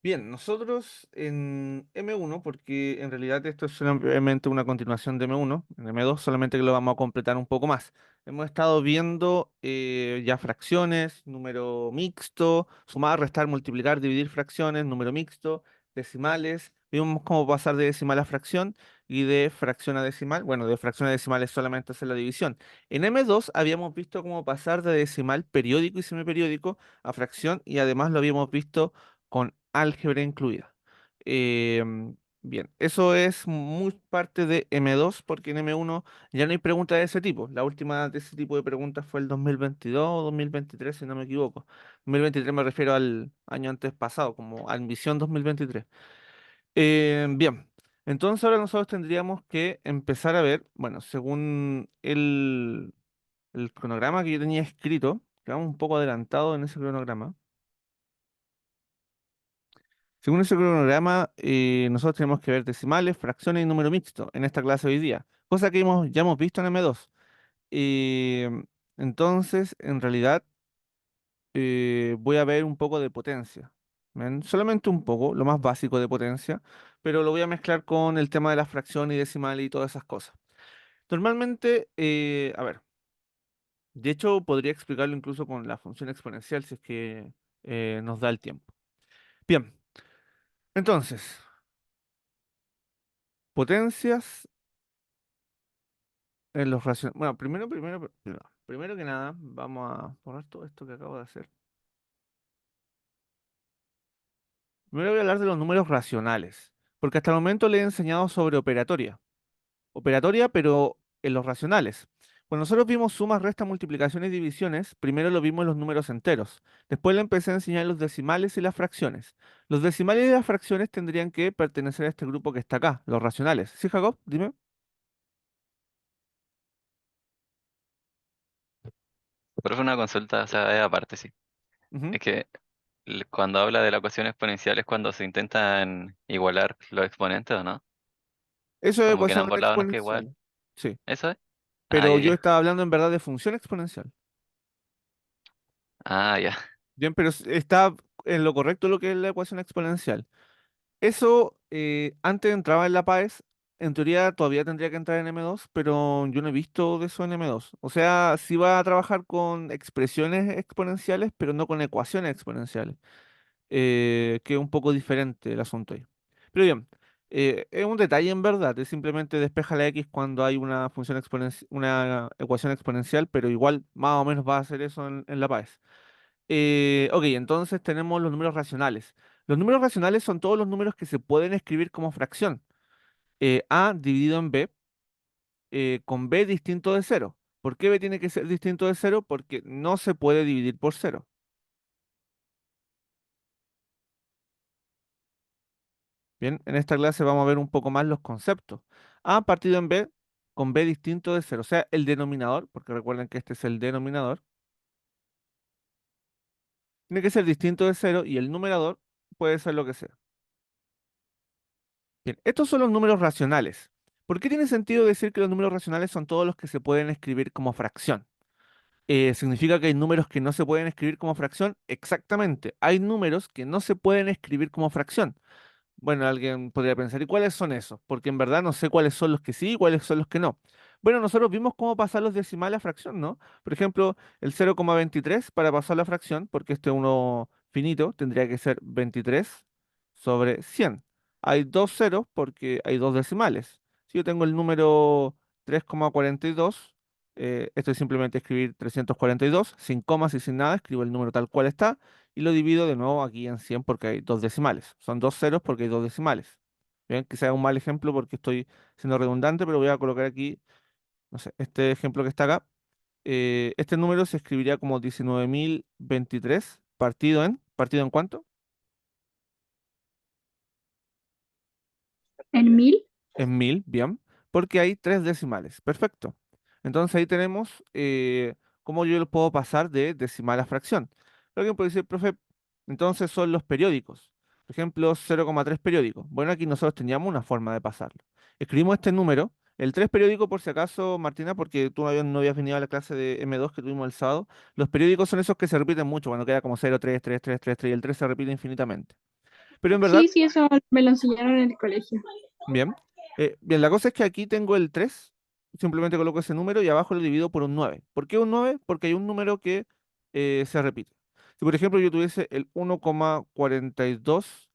Bien, nosotros en M1, porque en realidad esto es solamente una continuación de M1, en M2 solamente que lo vamos a completar un poco más. Hemos estado viendo ya fracciones, número mixto, sumar, restar, multiplicar, dividir fracciones, número mixto, decimales. Vimos cómo pasar de decimal a fracción y de fracción a decimal. Bueno, de fracción a decimal es solamente hacer la división. En M2 habíamos visto cómo pasar de decimal periódico y semiperiódico a fracción y además lo habíamos visto con álgebra incluida. Bien, eso es muy parte de M2 porque en M1 ya no hay preguntas de ese tipo. La última de ese tipo de preguntas fue el 2022 o 2023, si no me equivoco. 2023 me refiero al año antes pasado, como Admisión 2023. Bien, entonces ahora nosotros tendríamos que empezar a ver, bueno, según el cronograma que yo tenía escrito, que vamos un poco adelantado en ese cronograma. Según ese cronograma, nosotros tenemos que ver decimales, fracciones y número mixto en esta clase hoy día, cosa que ya hemos visto en M2. Eh, entonces, en realidad, voy a ver un poco de potencia. ¿Ven? Solamente un poco, lo más básico de potencia, pero lo voy a mezclar con el tema de la fracción y decimal y todas esas cosas. Normalmente, a ver, de hecho podría explicarlo incluso con la función exponencial si es que nos da el tiempo. Bien, entonces, potencias en los racionales. Bueno, primero que nada, vamos a borrar todo esto que acabo de hacer. Primero voy a hablar de los números racionales, porque hasta el momento le he enseñado sobre operatoria. Operatoria, pero en los racionales. Cuando nosotros vimos sumas, restas, multiplicaciones y divisiones, primero lo vimos en los números enteros. Después le empecé a enseñar los decimales y las fracciones. Los decimales y las fracciones tendrían que pertenecer a este grupo que está acá, los racionales. ¿Sí, Jacob? Dime. Pero fue una consulta, o sea, es aparte, sí. Ujú. Es que cuando habla de la ecuación exponencial es cuando se intentan igualar los exponentes, ¿o no? Eso es Como que en ecuación ambos lados no queda igual. exponencial. Sí. ¿Eso es? Ah, Pero ya, yo ya. estaba hablando en verdad de función exponencial. Ah, ya. Bien, pero está en lo correcto lo que es la ecuación exponencial. Eso antes entraba en la PAES, en teoría todavía tendría que entrar en M2, pero yo no he visto de eso en M2. O sea, sí va a trabajar con expresiones exponenciales, pero no con ecuaciones exponenciales, que es un poco diferente el asunto ahí. Pero bien, es un detalle en verdad, es simplemente despeja la X cuando hay una función una ecuación exponencial, pero igual más o menos va a hacer eso en la PAES. Ok, entonces tenemos los números racionales. Los números racionales son todos los números que se pueden escribir como fracción. A dividido en B, con B distinto de cero. ¿Por qué B tiene que ser distinto de cero? Porque no se puede dividir por cero. Bien, en esta clase vamos a ver un poco más los conceptos. A partido en B con B distinto de cero. O sea, el denominador, porque recuerden que este es el denominador, tiene que ser distinto de cero y el numerador puede ser lo que sea. Bien, estos son los números racionales. ¿Por qué tiene sentido decir que los números racionales son todos los que se pueden escribir como fracción? ¿Significa que hay números que no se pueden escribir como fracción? Exactamente, hay números que no se pueden escribir como fracción. Bueno, alguien podría pensar, ¿y cuáles son esos? Porque en verdad no sé cuáles son los que sí y cuáles son los que no. Bueno, nosotros vimos cómo pasar los decimales a fracción, ¿no? Por ejemplo, el 0,23 para pasar la fracción, porque este es uno finito, tendría que ser 23 sobre 100. Hay dos ceros porque hay dos decimales. Si yo tengo el número 3,42, esto es simplemente escribir 342, sin comas y sin nada, escribo el número tal cual está y lo divido de nuevo aquí en 100 porque hay dos decimales. Son dos ceros porque hay dos decimales. Bien, que sea un mal ejemplo porque estoy siendo redundante, pero voy a colocar aquí, no sé, este ejemplo que está acá. Este número se escribiría como 19.023 ¿partido en cuánto? ¿En mil? En 1000, bien, porque hay tres decimales. Perfecto. Entonces ahí tenemos cómo yo lo puedo pasar de decimal a fracción. Pero alguien puede decir, profe, entonces son los periódicos. Por ejemplo, 0,3 periódicos. Bueno, aquí nosotros teníamos una forma de pasarlo. Escribimos este número, el 3 periódico por si acaso, Martina, porque tú no habías venido a la clase de M2 que tuvimos el sábado. Los periódicos son esos que se repiten mucho, cuando queda como 0, 3, 3, 3, 3, 3 y el 3 se repite infinitamente. Pero en verdad, Sí, sí, eso me lo enseñaron en el colegio. bien. Bien, la cosa es que aquí tengo el 3, simplemente coloco ese número y abajo lo divido por un 9. ¿Por qué un 9? Porque hay un número que se repite. Si por ejemplo yo tuviese el 1,42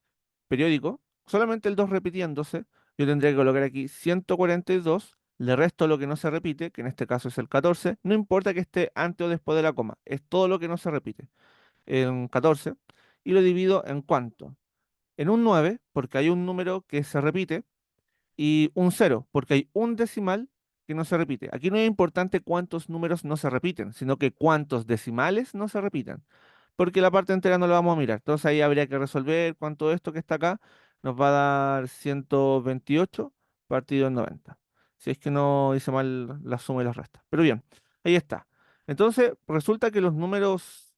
periódico, solamente el 2 repitiéndose, yo tendría que colocar aquí 142, le resto lo que no se repite, que en este caso es el 14, no importa que esté antes o después de la coma, es todo lo que no se repite, en 14, y lo divido en cuánto. En un 9, porque hay un número que se repite, y un cero, porque hay un decimal que no se repite. Aquí no es importante cuántos números no se repiten, sino que cuántos decimales no se repiten, porque la parte entera no la vamos a mirar. Entonces ahí habría que resolver cuánto esto que está acá nos va a dar 128 partido en 90. Si es que no hice mal la suma y la resta. Pero bien, ahí está. Entonces resulta que los números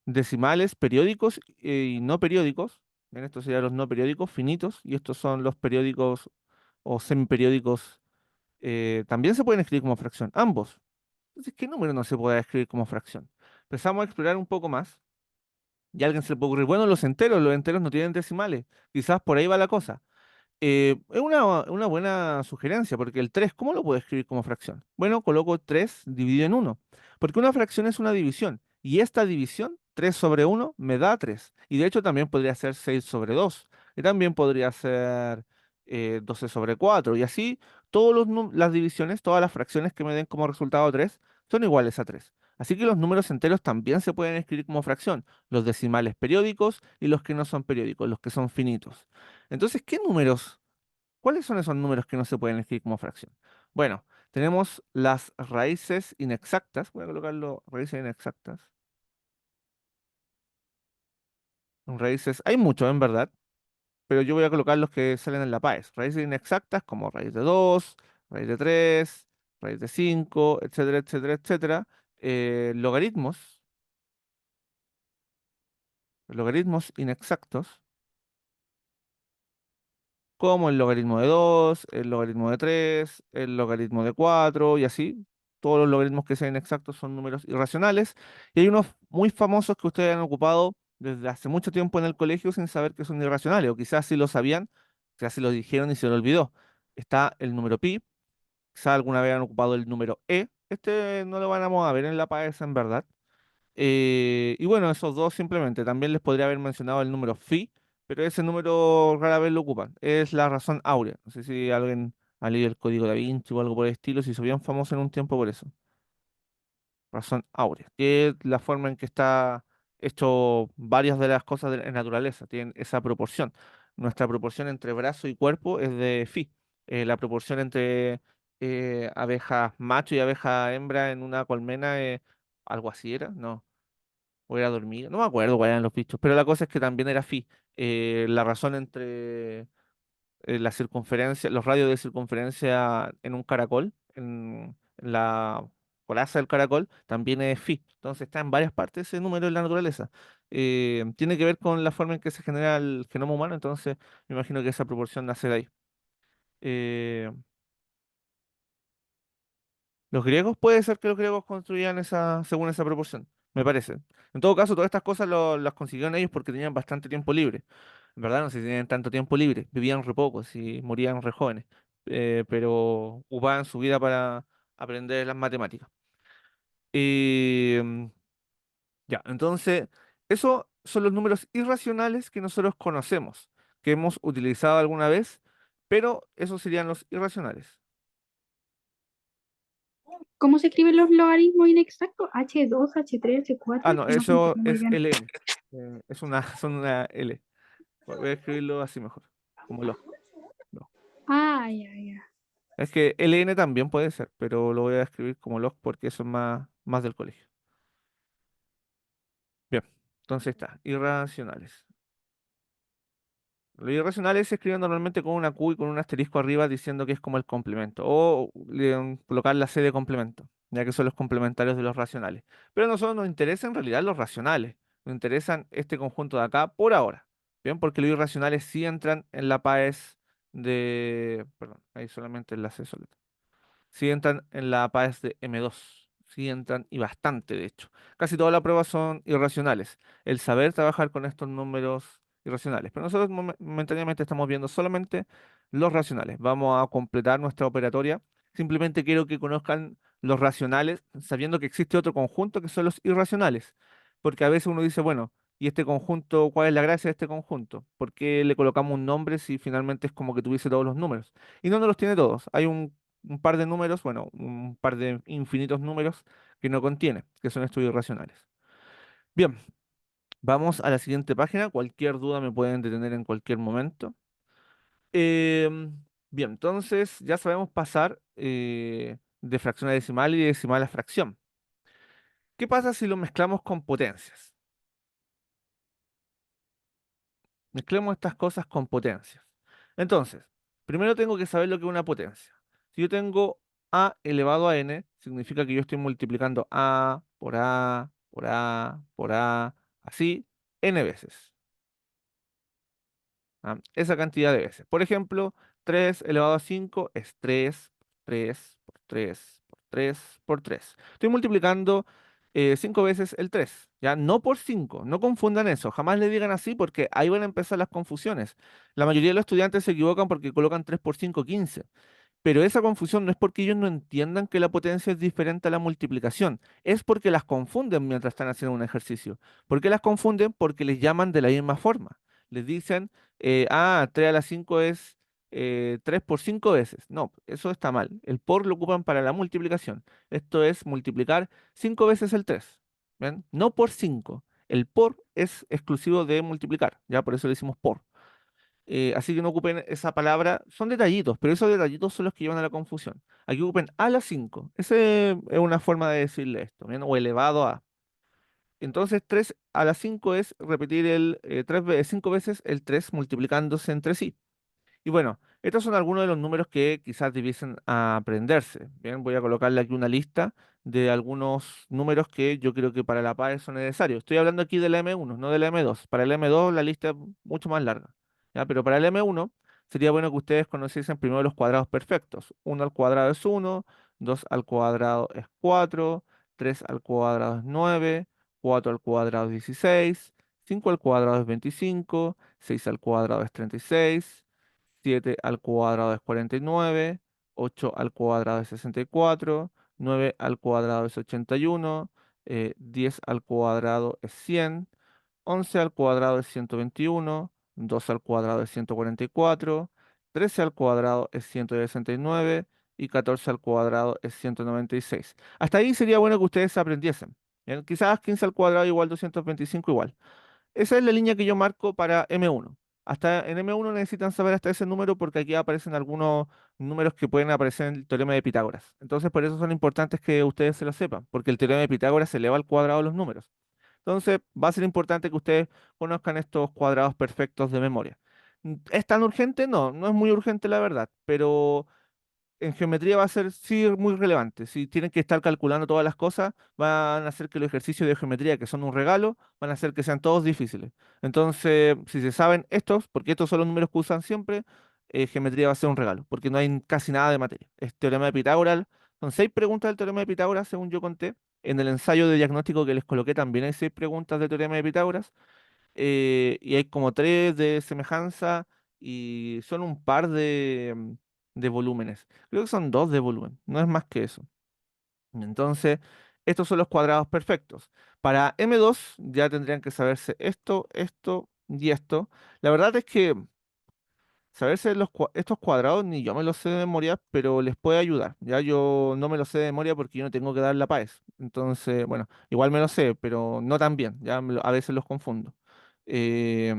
decimales periódicos y no periódicos, bien, estos serían los no periódicos finitos y estos son los periódicos o semiperiódicos, también se pueden escribir como fracción, ambos. Entonces, ¿qué número no se puede escribir como fracción? Empezamos a explorar un poco más y a alguien se le puede ocurrir, bueno, los enteros no tienen decimales, quizás por ahí va la cosa. Es una buena sugerencia, porque el 3 ¿cómo lo puedo escribir como fracción? Bueno, coloco 3 dividido en uno, porque una fracción es una división, y esta división, 3 sobre uno me da 3. Y de hecho también podría ser 6 sobre 2, y también podría ser 12 sobre 4, y así las divisiones, todas las fracciones que me den como resultado 3 son iguales a 3. Así que los números enteros también se pueden escribir como fracción, los decimales periódicos y los que no son periódicos, los que son finitos. Entonces, ¿qué números? ¿Cuáles son esos números que no se pueden escribir como fracción? Bueno, tenemos las raíces inexactas. Voy a colocarlo, raíces inexactas. Raíces, hay muchos en verdad, pero yo voy a colocar los que salen en la PAES. Raíces inexactas como raíz de 2, raíz de 3, raíz de 5, etcétera, etcétera, etcétera. Logaritmos, logaritmos inexactos, como el logaritmo de 2, el logaritmo de 3, el logaritmo de 4 y así. Todos los logaritmos que sean exactos son números irracionales. Y hay unos muy famosos que ustedes han ocupado desde hace mucho tiempo en el colegio sin saber que son irracionales, o quizás sí lo sabían, quizás sí lo dijeron y se lo olvidó. Está el número pi, quizás alguna vez han ocupado el número e. Este no lo vamos a ver en la PAES en verdad. Y bueno, esos dos simplemente. También les podría haber mencionado el número phi, pero ese número rara vez lo ocupan. Es la razón áurea. No sé si alguien ha leído el código Da Vinci o algo por el estilo, se hizo bien famoso en un tiempo por eso. Razón áurea, que es la forma en que está hecho varias de las cosas de la naturaleza. Tienen esa proporción. Nuestra proporción entre brazo y cuerpo es de phi. La proporción entre abeja macho y abeja hembra en una colmena, algo así era, no. O era dormir, no me acuerdo cuáles eran los bichos, pero la cosa es que también era phi. La razón entre la circunferencia, los radios de circunferencia en un caracol, en la coraza del caracol, también es phi. Entonces está en varias partes ese número en la naturaleza. Tiene que ver con la forma en que se genera el genoma humano, entonces me imagino que esa proporción nace de ahí. Eh, Los griegos, puede ser que los griegos construían esa, según esa proporción, me parece. En todo caso, todas estas cosas las consiguieron ellos porque tenían bastante tiempo libre. En verdad, no sé si tenían tanto tiempo libre, vivían re pocos y morían re jóvenes, pero ocupaban su vida para aprender las matemáticas. Y ya, entonces, esos son los números irracionales que nosotros conocemos, que hemos utilizado alguna vez, pero esos serían los irracionales. ¿Cómo se escriben los logaritmos inexactos? H2, H3, Ah, H4, es no, que no se eso entiende muy es bien. LN. Es una, son una L. Voy a escribirlo así mejor, como log. No. Ah, ya, ya. Es que LN también puede ser, pero lo voy a escribir como log porque eso es más del colegio. Bien, entonces está, irracionales. Los irracionales se escriben normalmente con una Q y con un asterisco arriba diciendo que es como el complemento, o colocar la C de complemento, ya que son los complementarios de los racionales. Pero a nosotros nos interesan en realidad los racionales, nos interesan este conjunto de acá por ahora. Bien, porque los irracionales sí entran en la PAES de... Perdón, ahí solamente en la C solita. Sí entran en la PAES de M2. Sí entran y bastante, de hecho. Casi todas las pruebas son irracionales. El saber trabajar con estos números irracionales. Pero nosotros momentáneamente estamos viendo solamente los racionales. Vamos a completar nuestra operatoria. Simplemente quiero que conozcan los racionales, sabiendo que existe otro conjunto que son los irracionales. Porque a veces uno dice, bueno, ¿y este conjunto, cuál es la gracia de este conjunto? ¿Por qué le colocamos un nombre si finalmente es como que tuviese todos los números? Y no los tiene todos. Hay un par de números, bueno, un par de infinitos números que no contiene, que son estos irracionales. Bien, vamos a la siguiente página. Cualquier duda me pueden detener en cualquier momento. Bien, entonces ya sabemos pasar de fracción a decimal y de decimal a fracción. ¿Qué pasa si lo mezclamos con potencias? Mezclemos estas cosas con potencias. Entonces, primero tengo que saber lo que es una potencia. Si yo tengo a elevado a n, significa que yo estoy multiplicando a por a, por a, por a, así, n veces. Esa cantidad de veces. Por ejemplo, 3 elevado a 5 es 3 3 por 3 por 3 por 3. Estoy multiplicando 5 veces el 3, ¿ya? No por 5, no confundan eso, jamás le digan así porque ahí van a empezar las confusiones. La mayoría de los estudiantes se equivocan porque colocan 3 por 5 15. Pero esa confusión no es porque ellos no entiendan que la potencia es diferente a la multiplicación, es porque las confunden mientras están haciendo un ejercicio. ¿Por qué las confunden? Porque les llaman de la misma forma. Les dicen, 3 a la 5 es 3 por 5 veces. No, eso está mal. El por lo ocupan para la multiplicación. Esto es multiplicar 5 veces el 3. ¿Ven? No por 5. El por es exclusivo de multiplicar, ya por eso le decimos por. Así que no ocupen esa palabra. Son detallitos, pero esos detallitos son los que llevan a la confusión. Aquí ocupen a la 5. Esa es una forma de decirle esto, ¿bien? O elevado a. Entonces 3 a la 5 es repetir 5 veces el 3 multiplicándose entre sí. Y bueno, estos son algunos de los números que quizás debiesen aprenderse. Bien, voy a colocarle aquí una lista de algunos números que yo creo que para la PAE son necesarios. Estoy hablando aquí de la M1, no de la M2. Para el M2 la lista es mucho más larga. ¿Ya? Pero para el M1 sería bueno que ustedes conociesen primero los cuadrados perfectos. 1 al cuadrado es 1, 2 al cuadrado es 4, 3 al cuadrado es 9, 4 al cuadrado es 16, 5 al cuadrado es 25, 6 al cuadrado es 36. 7 al cuadrado es 49, 8 al cuadrado es 64, 9 al cuadrado es 81, 10 al cuadrado es 100, 11 al cuadrado es 121, 2 al cuadrado es 144, 13 al cuadrado es 169 y 14 al cuadrado es 196. Hasta ahí sería bueno que ustedes aprendiesen. ¿Bien? Quizás 15 al cuadrado igual 225 igual. Esa es la línea que yo marco para M1. Hasta en M1 necesitan saber hasta ese número porque aquí aparecen algunos números que pueden aparecer en el teorema de Pitágoras. Entonces, por eso son importantes que ustedes se lo sepan, porque el teorema de Pitágoras eleva al cuadrado los números. Entonces, va a ser importante que ustedes conozcan estos cuadrados perfectos de memoria. ¿Es tan urgente? No, no es muy urgente la verdad, pero en geometría va a ser sí muy relevante. Si tienen que estar calculando todas las cosas, van a hacer que los ejercicios de geometría, que son un regalo, van a hacer que sean todos difíciles. Entonces, si se saben estos, porque estos son los números que usan siempre, geometría va a ser un regalo, porque no hay casi nada de materia. Es teorema de Pitágoras. Son 6 preguntas del teorema de Pitágoras, según yo conté. En el ensayo de diagnóstico que les coloqué también hay 6 preguntas del teorema de Pitágoras y hay como tres de semejanza y son un par de volúmenes. Creo que son dos de volumen, no es más que eso. Entonces, estos son los cuadrados perfectos. Para M2 ya tendrían que saberse esto, esto y esto. La verdad es que saberse estos cuadrados ni yo me los sé de memoria, pero les puede ayudar. Ya yo no me los sé de memoria porque yo no tengo que dar la PAES. Entonces, bueno, igual me lo sé, pero no tan bien. Ya a veces los confundo. Eh,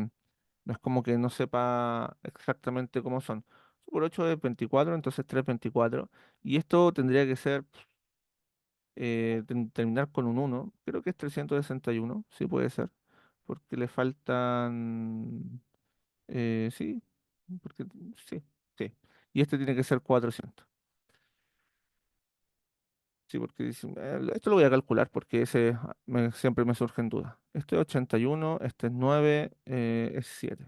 no es como que no sepa exactamente cómo son. Por 8 es 24, entonces 3 24. Y esto tendría que ser terminar con un 1. Creo que es 361, sí puede ser. Porque le faltan. Sí, porque sí, sí. Y este tiene que ser 400. Sí, porque esto lo voy a calcular porque ese siempre me surgen dudas. Este es 81, este es 9, es 7.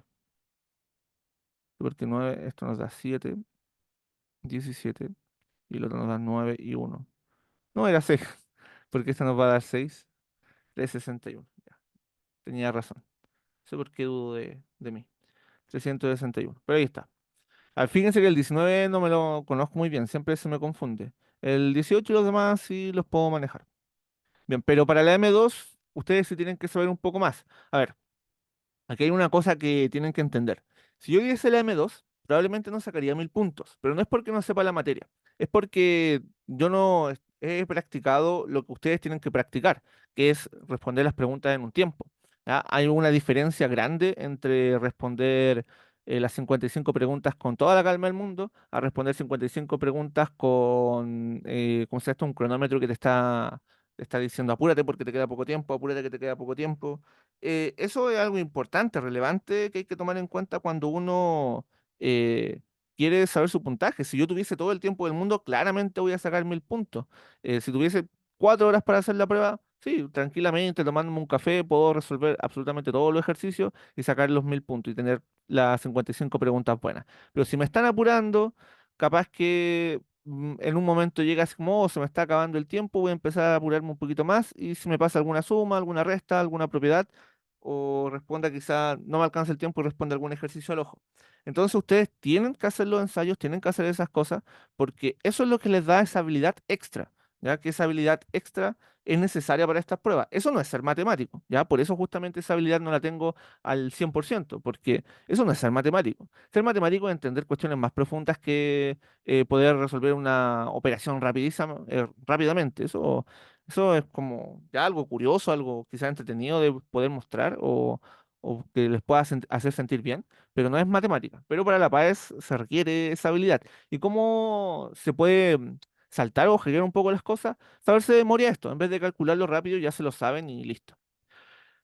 Porque 9, esto nos da 7, 17, y el otro nos da 9 y 1. No era 6, porque este nos va a dar 6, 361. Ya, tenía razón. sé por qué dudo de mí. 361. Pero ahí está. Fíjense que el 19 no me lo conozco muy bien, siempre se me confunde. El 18 y los demás sí los puedo manejar. Bien, pero para la M2, ustedes sí tienen que saber un poco más. A ver, aquí hay una cosa que tienen que entender. Si yo diese la M2, probablemente no sacaría 1000 puntos, pero no es porque no sepa la materia, es porque yo no he practicado lo que ustedes tienen que practicar, que es responder las preguntas en un tiempo. ¿Ya? Hay una diferencia grande entre responder las 55 preguntas con toda la calma del mundo a responder 55 preguntas con, ¿cómo se llama esto? Un cronómetro que te está diciendo apúrate porque te queda poco tiempo, apúrate que te queda poco tiempo. Eso es algo importante, relevante, que hay que tomar en cuenta cuando uno eh, quiere saber su puntaje. Si yo tuviese todo el tiempo del mundo, claramente voy a sacar 1000 puntos. Si tuviese 4 horas para hacer la prueba, sí, tranquilamente, tomándome un café, puedo resolver absolutamente todos los ejercicios y sacar los 1000 puntos y tener las 55 preguntas buenas. Pero si me están apurando, capaz que en un momento llega así como, "Oh, se me está acabando el tiempo, voy a empezar a apurarme un poquito más y si me pasa alguna suma, alguna resta, alguna propiedad o responda quizá no me alcanza el tiempo y responda algún ejercicio al ojo. Entonces ustedes tienen que hacer los ensayos, tienen que hacer esas cosas, porque eso es lo que les da esa habilidad extra, ya que esa habilidad extra es necesaria para estas pruebas. Eso no es ser matemático, ya por eso justamente esa habilidad no la tengo al 100%, porque eso no es ser matemático. Ser matemático es entender cuestiones más profundas que poder resolver una operación rápidamente. Eso es como ya algo curioso, algo quizás entretenido de poder mostrar o que les pueda hacer sentir bien, pero no es matemática. Pero para la PAES se requiere esa habilidad. ¿Y cómo se puede saltar o generar un poco las cosas? Saberse de memoria esto. En vez de calcularlo rápido, ya se lo saben y listo.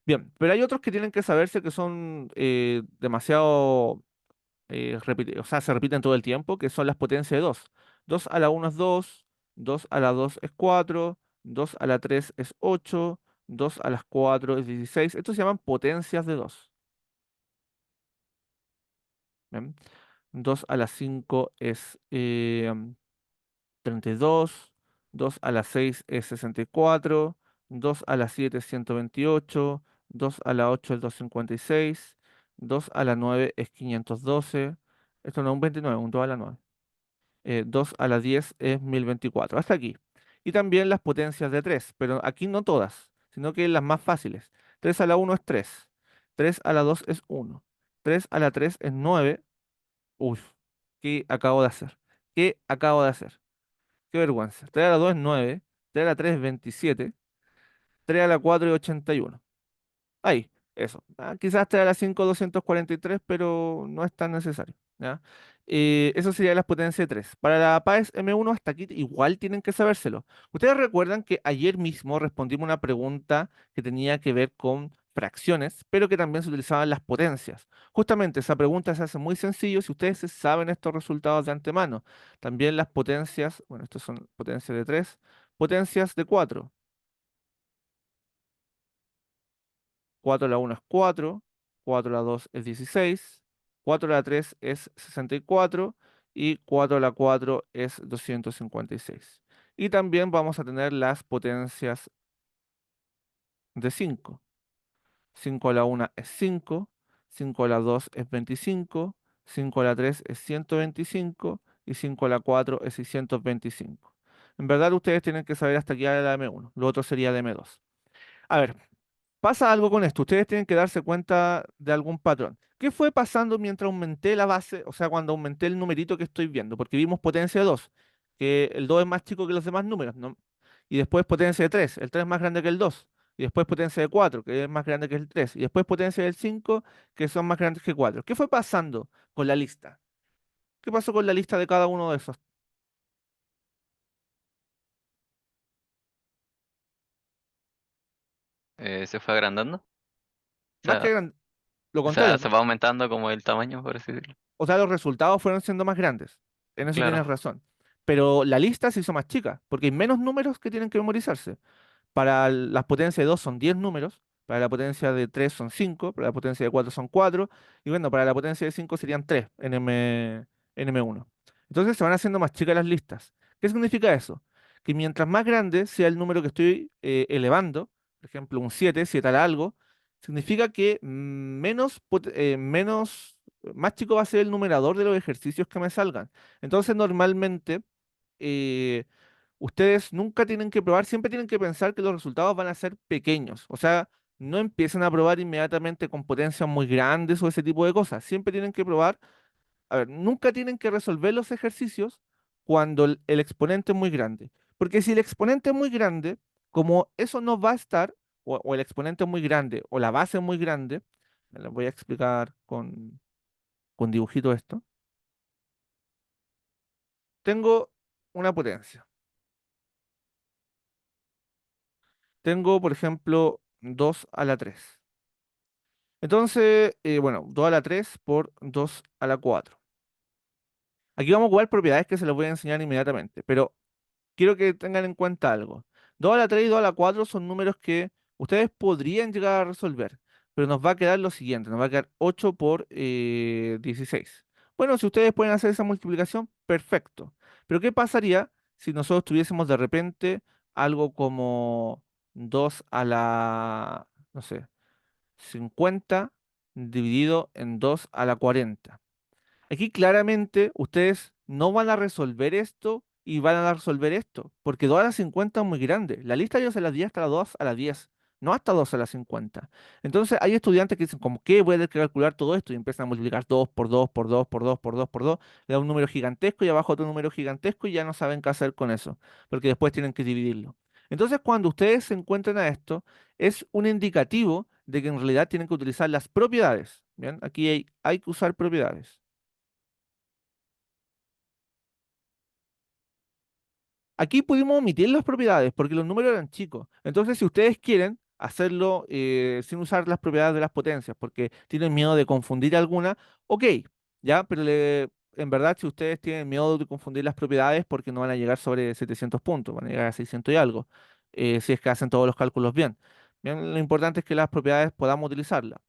Bien, pero hay otros que tienen que saberse que son demasiado o sea, se repiten todo el tiempo, que son las potencias de 2. 2 a la 1 es 2, 2 a la 2 es 4, 2 a la 3 es 8, 2 a las 4 es 16. Estos se llaman potencias de 2. 2 a las 5 es 32, 2 a las 6 es 64, 2 a las 7 es 128, 2 a la 8 es 256, 2 a la 9 es 512. Esto no es un 29, un 2 a la 9. 2 a la 10 es 1024. Hasta aquí. Y también las potencias de 3, pero aquí no todas, sino que las más fáciles. 3 a la 1 es 3. 3 a la 2 es 1. 3 a la 3 es 9. Uy, ¿qué acabo de hacer? ¿Qué acabo de hacer? Qué vergüenza. 3 a la 2 es 9. 3 a la 3 es 27. 3 a la 4 es 81. Ahí, eso. Quizás te da las 5 243, pero no es tan necesario. ¿Ya? Eso sería las potencias de 3. Para la PAES M1 hasta aquí igual tienen que sabérselo. Ustedes recuerdan que ayer mismo respondimos una pregunta que tenía que ver con fracciones, pero que también se utilizaban las potencias. Justamente esa pregunta se hace muy sencillo si ustedes se saben estos resultados de antemano. También las potencias, bueno, estos son potencias de 3, potencias de 4. 4 a la 1 es 4, 4 a la 2 es 16, 4 a la 3 es 64 y 4 a la 4 es 256. Y también vamos a tener las potencias de 5. 5 a la 1 es 5, 5 a la 2 es 25, 5 a la 3 es 125 y 5 a la 4 es 625. En verdad ustedes tienen que saber hasta aquí a la M1, lo otro sería la M2. A ver, pasa algo con esto. Ustedes tienen que darse cuenta de algún patrón. ¿Qué fue pasando mientras aumenté la base? O sea, cuando aumenté el numerito que estoy viendo, porque vimos potencia de 2, que el 2 es más chico que los demás números, ¿no? Y después potencia de 3, el 3 es más grande que el 2. Y después potencia de 4, que es más grande que el 3. Y después potencia del 5, que son más grandes que 4. ¿Qué fue pasando con la lista? ¿Qué pasó con la lista de cada uno de esos? Se fue agrandando. O Más que sea, lo o sea, contrario, se va aumentando como el tamaño, por así decirlo. o sea, los resultados fueron siendo más grandes. En eso Claro. tienes razón. Pero la lista se hizo más chica, porque hay menos números que tienen que memorizarse. Para las potencias de 2 son 10 números, para la potencia de 3 son 5, para la potencia de 4 son 4, y bueno, para la potencia de 5 serían 3 en M1. Entonces se van haciendo más chicas las listas. ¿Qué significa eso? Que mientras más grande sea el número que estoy elevando, por ejemplo, un 7, 7 a la algo, significa que más chico va a ser el numerador de los ejercicios que me salgan. Entonces, normalmente, eh, ustedes nunca tienen que probar, siempre tienen que pensar que los resultados van a ser pequeños. O sea, no empiecen a probar inmediatamente con potencias muy grandes o ese tipo de cosas. Siempre tienen que probar, a ver, nunca tienen que resolver los ejercicios cuando el exponente es muy grande. Porque si el exponente es muy grande, como eso no va a estar, o el exponente es muy grande, o la base es muy grande, me lo voy a explicar con dibujito esto. Tengo una potencia. Tengo, por ejemplo, 2 a la 3. Entonces, bueno, 2 a la 3 por 2 a la 4. Aquí vamos a jugar propiedades que se las voy a enseñar inmediatamente, pero quiero que tengan en cuenta algo. 2 a la 3 y 2 a la 4 son números que ustedes podrían llegar a resolver, pero nos va a quedar lo siguiente, nos va a quedar 8 por 16. Bueno, si ustedes pueden hacer esa multiplicación, perfecto. Pero ¿qué pasaría si nosotros tuviésemos de repente algo como 2 a la, no sé, 50 dividido en 2 a la 40? Aquí claramente ustedes no van a resolver esto y van a resolver esto, porque 2 a la 50 es muy grande. La lista yo se las di hasta la 2 a la 10, no hasta 2 a la 50. Entonces hay estudiantes que dicen, como qué voy a tener que calcular todo esto? Y empiezan a multiplicar 2 por 2 por 2 por 2 por 2 por 2, le da un número gigantesco y abajo otro número gigantesco y ya no saben qué hacer con eso, porque después tienen que dividirlo. Entonces cuando ustedes se encuentran a esto, es un indicativo de que en realidad tienen que utilizar las propiedades. Bien, aquí hay que usar propiedades. Aquí pudimos omitir las propiedades porque los números eran chicos. Entonces, si ustedes quieren hacerlo sin usar las propiedades de las potencias porque tienen miedo de confundir alguna, ok, ya, pero en verdad, si ustedes tienen miedo de confundir las propiedades porque no van a llegar sobre 700 puntos, van a llegar a 600 y algo, si es que hacen todos los cálculos bien. Bien, lo importante es que las propiedades podamos utilizarlas.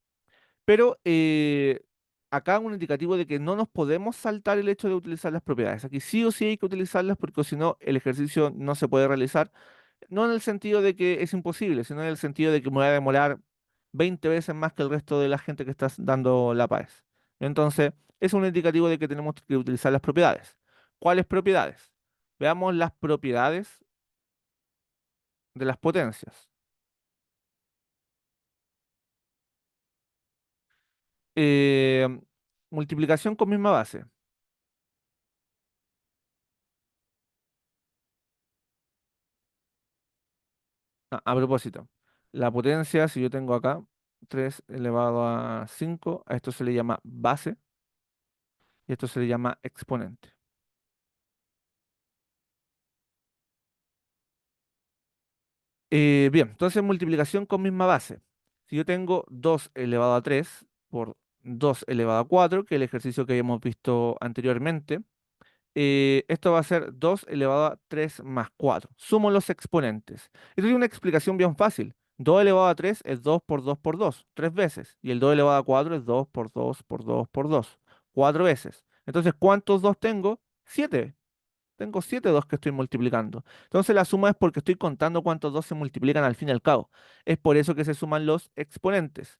Pero acá un indicativo de que no nos podemos saltar el hecho de utilizar las propiedades. Aquí sí o sí hay que utilizarlas porque si no el ejercicio no se puede realizar. No en el sentido de que es imposible, sino en el sentido de que me voy a demorar 20 veces más que el resto de la gente que está dando la PAES. Entonces, es un indicativo de que tenemos que utilizar las propiedades. ¿Cuáles propiedades? Veamos las propiedades de las potencias. Eh, Multiplicación con misma base. A propósito, la potencia, si yo tengo acá 3 elevado a 5, a esto se le llama base y esto se le llama exponente. Bien, entonces multiplicación con misma base. Si yo tengo 2 elevado a 3 por 2 elevado a 4, que es el ejercicio que habíamos visto anteriormente, esto va a ser 2 elevado a 3 más 4. Sumo los exponentes. Esto tiene una explicación bien fácil. 2 elevado a 3 es 2 por 2 por 2, 3 veces. Y el 2 elevado a 4 es 2 por 2 por 2 por 2, 4 veces. Entonces, ¿cuántos 2 tengo? 7. Tengo 7 2 que estoy multiplicando. Entonces la suma es porque estoy contando cuántos 2 se multiplican al fin y al cabo. Es por eso que se suman los exponentes.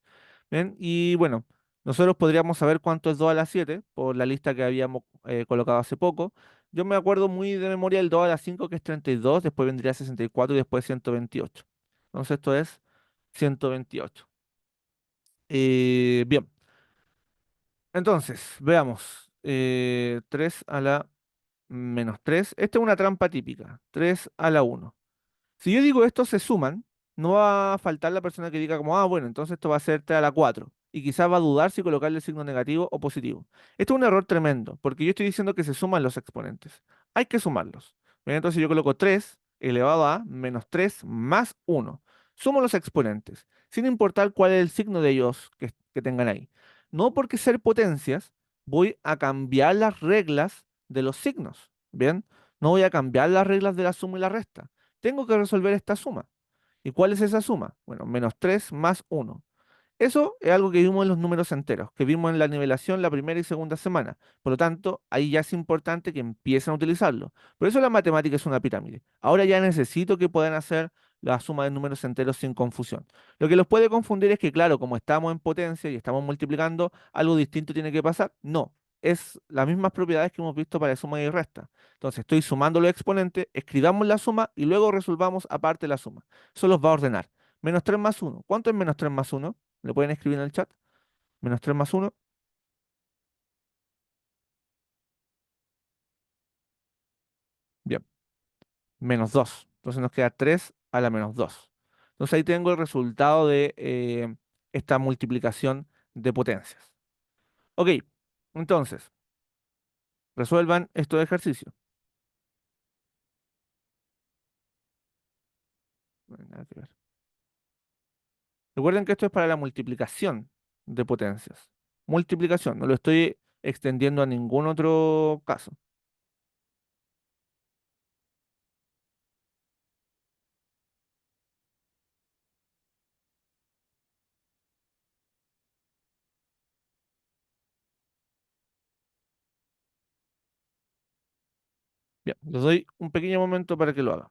¿Bien? Y bueno, nosotros podríamos saber cuánto es 2 a la 7 por la lista que habíamos colocado hace poco. Yo me acuerdo muy de memoria el 2 a la 5 que es 32, después vendría 64 y después 128. Entonces esto es 128. Bien, entonces veamos. 3 a la menos 3. Esta es una trampa típica. 3 a la 1. Si yo digo estos se suman, no va a faltar la persona que diga como, ah, bueno, entonces esto va a ser 3 a la 4. Y quizás va a dudar si colocarle el signo negativo o positivo. Esto es un error tremendo, porque yo estoy diciendo que se suman los exponentes. Hay que sumarlos. Bien, entonces yo coloco 3 elevado a menos 3 más 1. Sumo los exponentes, sin importar cuál es el signo de ellos que tengan ahí. No porque ser potencias, voy a cambiar las reglas de los signos. Bien, no voy a cambiar las reglas de la suma y la resta. Tengo que resolver esta suma. ¿Y cuál es esa suma? Bueno, menos 3 más 1. Eso es algo que vimos en los números enteros, que vimos en la nivelación la primera y segunda semana. Por lo tanto, ahí ya es importante que empiecen a utilizarlo. Por eso la matemática es una pirámide. Ahora ya necesito que puedan hacer la suma de números enteros sin confusión. Lo que los puede confundir es que, claro, como estamos en potencia y estamos multiplicando, algo distinto tiene que pasar. No, es las mismas propiedades que hemos visto para suma y resta. Entonces, estoy sumando los exponentes, escribamos la suma y luego resolvamos aparte la suma. Eso los va a ordenar. Menos 3 más uno. ¿Cuánto es menos 3 más uno? ¿Le pueden escribir en el chat? Menos 3 más uno. Bien, menos 2. Entonces nos queda 3 a la menos 2. Entonces ahí tengo el resultado de esta multiplicación de potencias. Ok, entonces, resuelvan estos ejercicios. No hay nada que ver. Recuerden que esto es para la multiplicación de potencias. Multiplicación, no lo estoy extendiendo a ningún otro caso. Bien, les doy un pequeño momento para que lo hagan.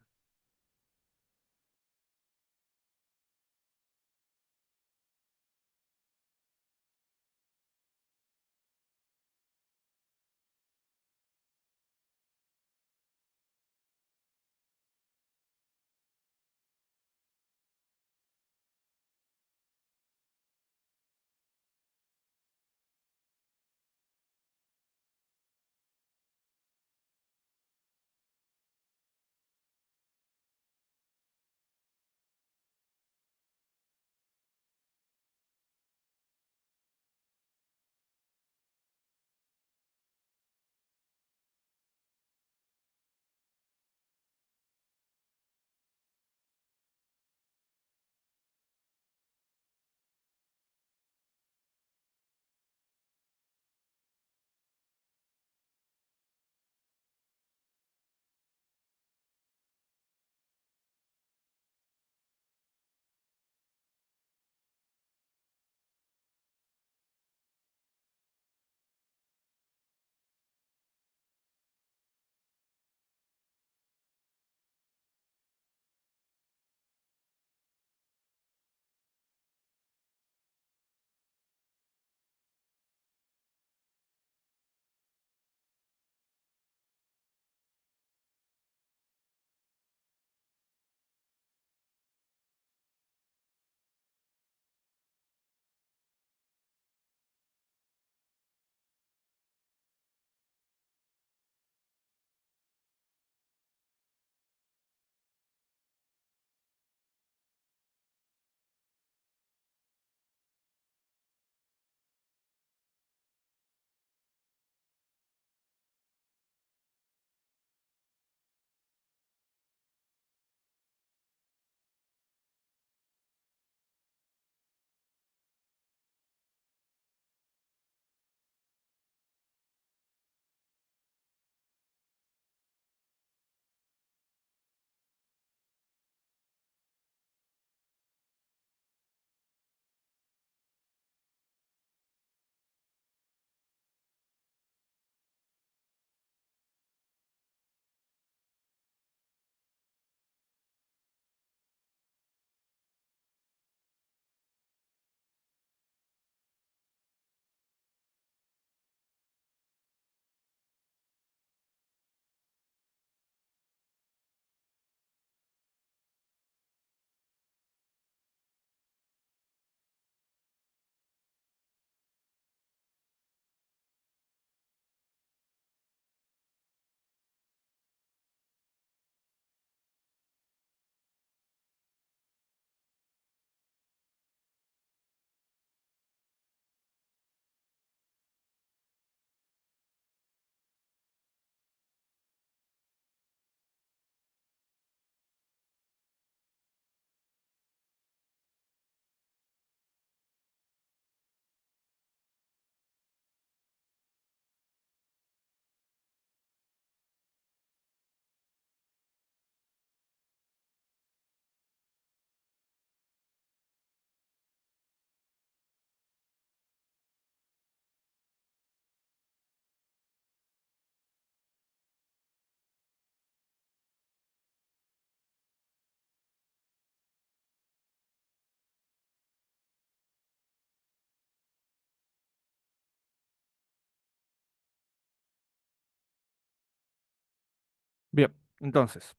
Entonces,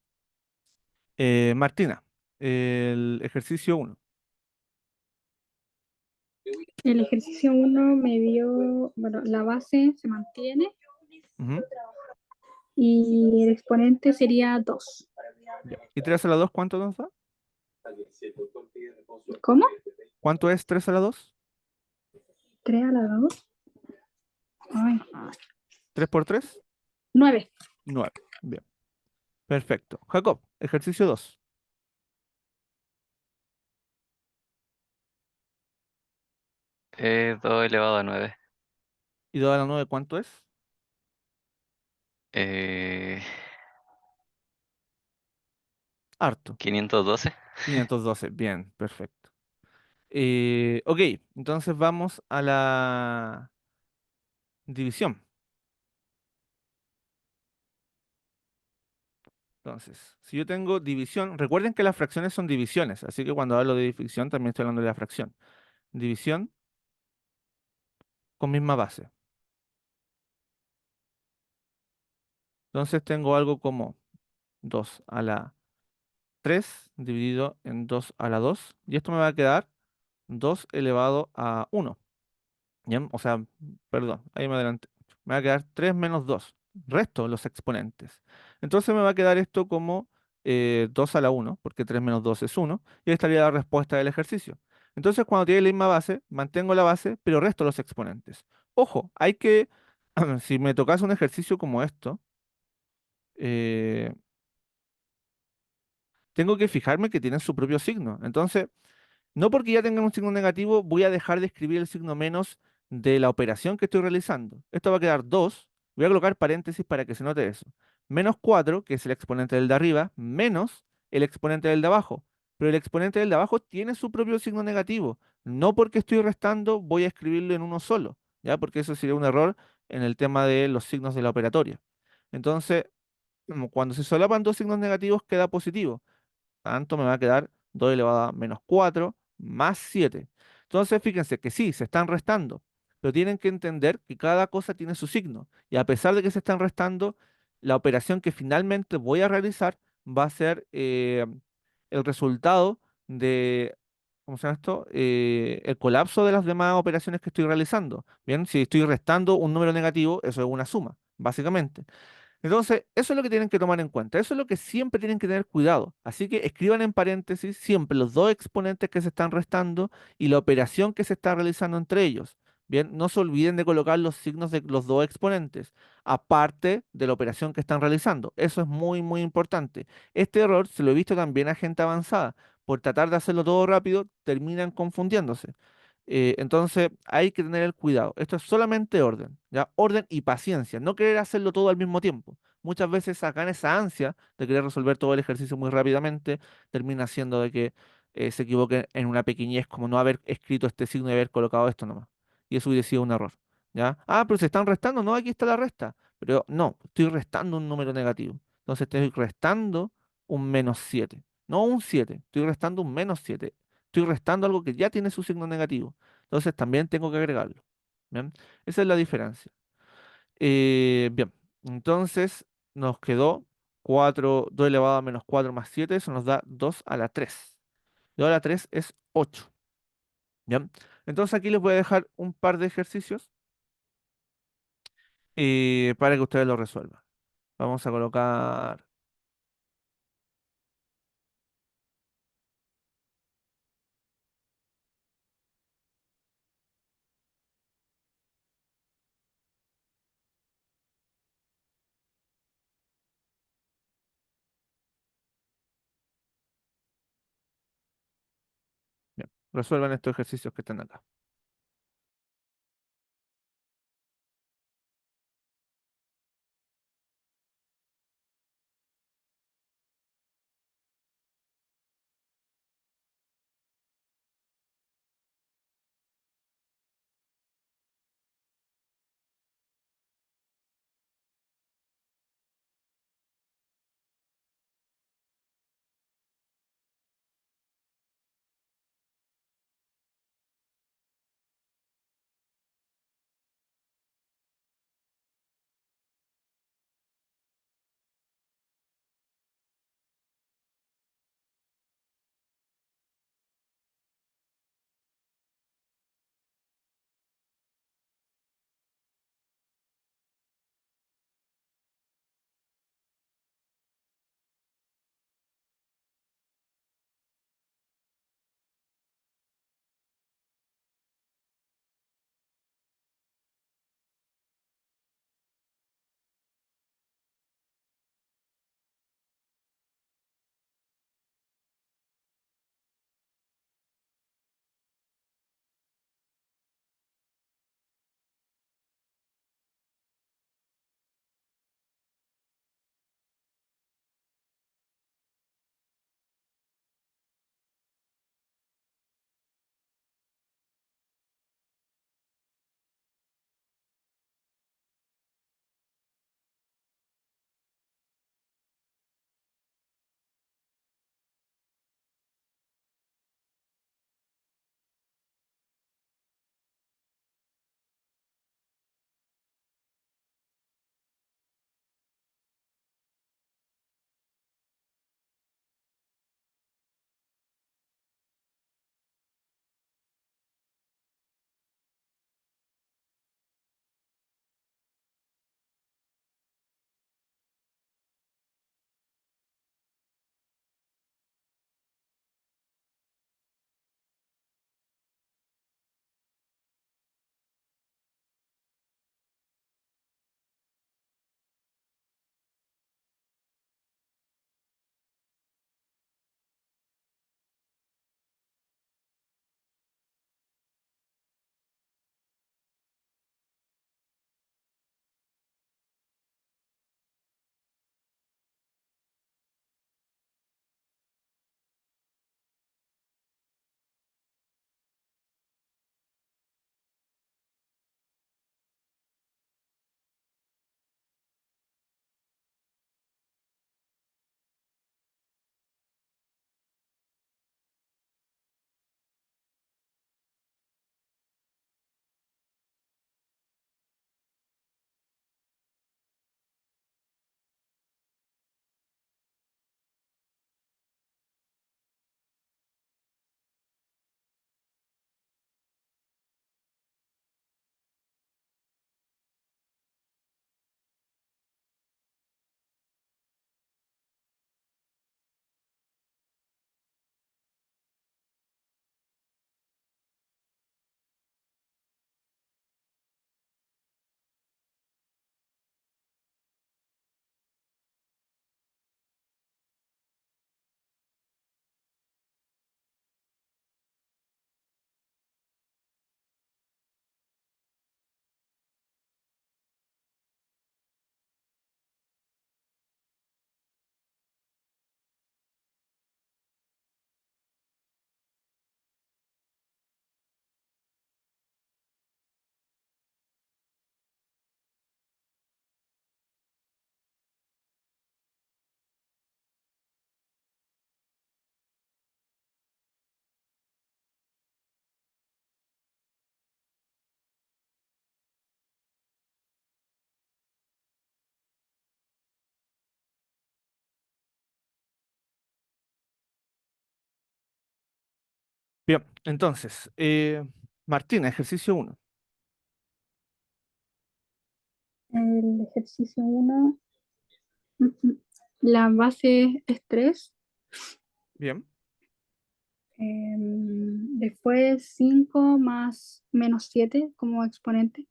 Martina, el ejercicio uno. El ejercicio uno me dio, bueno, la base se mantiene Ujú, y el exponente sería 2. ya. ¿Y 3 a la 2 cuánto nos da? ¿Cómo? ¿Cuánto es 3 a la 2? 3 a la 2. Ay, 3 por 3, 9. 9. Bien, perfecto. Jacob, ejercicio 2. 2 elevado a 9. ¿Y 2 a la 9 cuánto es? Eh, Harto. 512. 512. Bien, perfecto. Ok, entonces vamos a la división. Entonces, si yo tengo división, recuerden que las fracciones son divisiones, así que cuando hablo de división también estoy hablando de la fracción. División con misma base. Entonces tengo algo como 2 a la 3 dividido en 2 a la 2 y esto me va a quedar 2 elevado a 1. ¿Bien? O sea, perdón, ahí me adelanté. Me va a quedar 3 menos 2. Resto los exponentes. Entonces me va a quedar esto como 2 a la 1, porque 3 menos 2 es 1, y ahí estaría la respuesta del ejercicio. Entonces, cuando tiene la misma base, mantengo la base, pero resto los exponentes. Ojo, hay que, si me tocas un ejercicio como esto, eh, tengo que fijarme que tienen su propio signo. Entonces, no porque ya tengan un signo negativo, voy a dejar de escribir el signo menos de la operación que estoy realizando. Esto va a quedar 2. Voy a colocar paréntesis para que se note eso. Menos 4, que es el exponente del de arriba, menos el exponente del de abajo. Pero el exponente del de abajo tiene su propio signo negativo. No porque estoy restando, voy a escribirlo en uno solo, ¿ya? Porque eso sería un error en el tema de los signos de la operatoria. Entonces, como cuando se solapan dos signos negativos, queda positivo. Tanto me va a quedar 2 elevado a menos 4 más 7. Entonces, fíjense que sí, se están restando, pero tienen que entender que cada cosa tiene su signo. Y a pesar de que se están restando, la operación que finalmente voy a realizar va a ser el resultado de, ¿cómo se llama esto? El colapso de las demás operaciones que estoy realizando. Bien, si estoy restando un número negativo, eso es una suma, básicamente. Entonces, eso es lo que tienen que tomar en cuenta, eso es lo que siempre tienen que tener cuidado. Así que escriban en paréntesis siempre los dos exponentes que se están restando y la operación que se está realizando entre ellos. Bien, no se olviden de colocar los signos de los dos exponentes, aparte de la operación que están realizando. Eso es muy, muy importante. Este error se lo he visto también a gente avanzada. Por tratar de hacerlo todo rápido, terminan confundiéndose. Entonces hay que tener el cuidado. Esto es solamente orden, ¿ya? Orden y paciencia, no querer hacerlo todo al mismo tiempo. Muchas veces sacan esa ansia de querer resolver todo el ejercicio muy rápidamente, termina siendo de que se equivoquen en una pequeñez como no haber escrito este signo y haber colocado esto nomás. Y eso hubiera sido un error, ¿ya? Ah, pero se están restando, no, aquí está la resta. Pero no, estoy restando un número negativo. Entonces estoy restando un menos 7, no un 7, estoy restando un menos 7. Estoy restando algo que ya tiene su signo negativo. Entonces también tengo que agregarlo. ¿Bien? Esa es la diferencia. Bien, entonces nos quedó 4 2 elevado a menos 4 más 7. Eso nos da 2 a la 3. 2 a la 3 es 8. Bien, entonces aquí les voy a dejar un par de ejercicios para que ustedes lo resuelvan. Vamos a colocar, bien, resuelvan estos ejercicios que están acá. Bien, entonces, Martín, ejercicio uno. El ejercicio uno, la base es 3. Bien. Después 5 más -7 como exponente.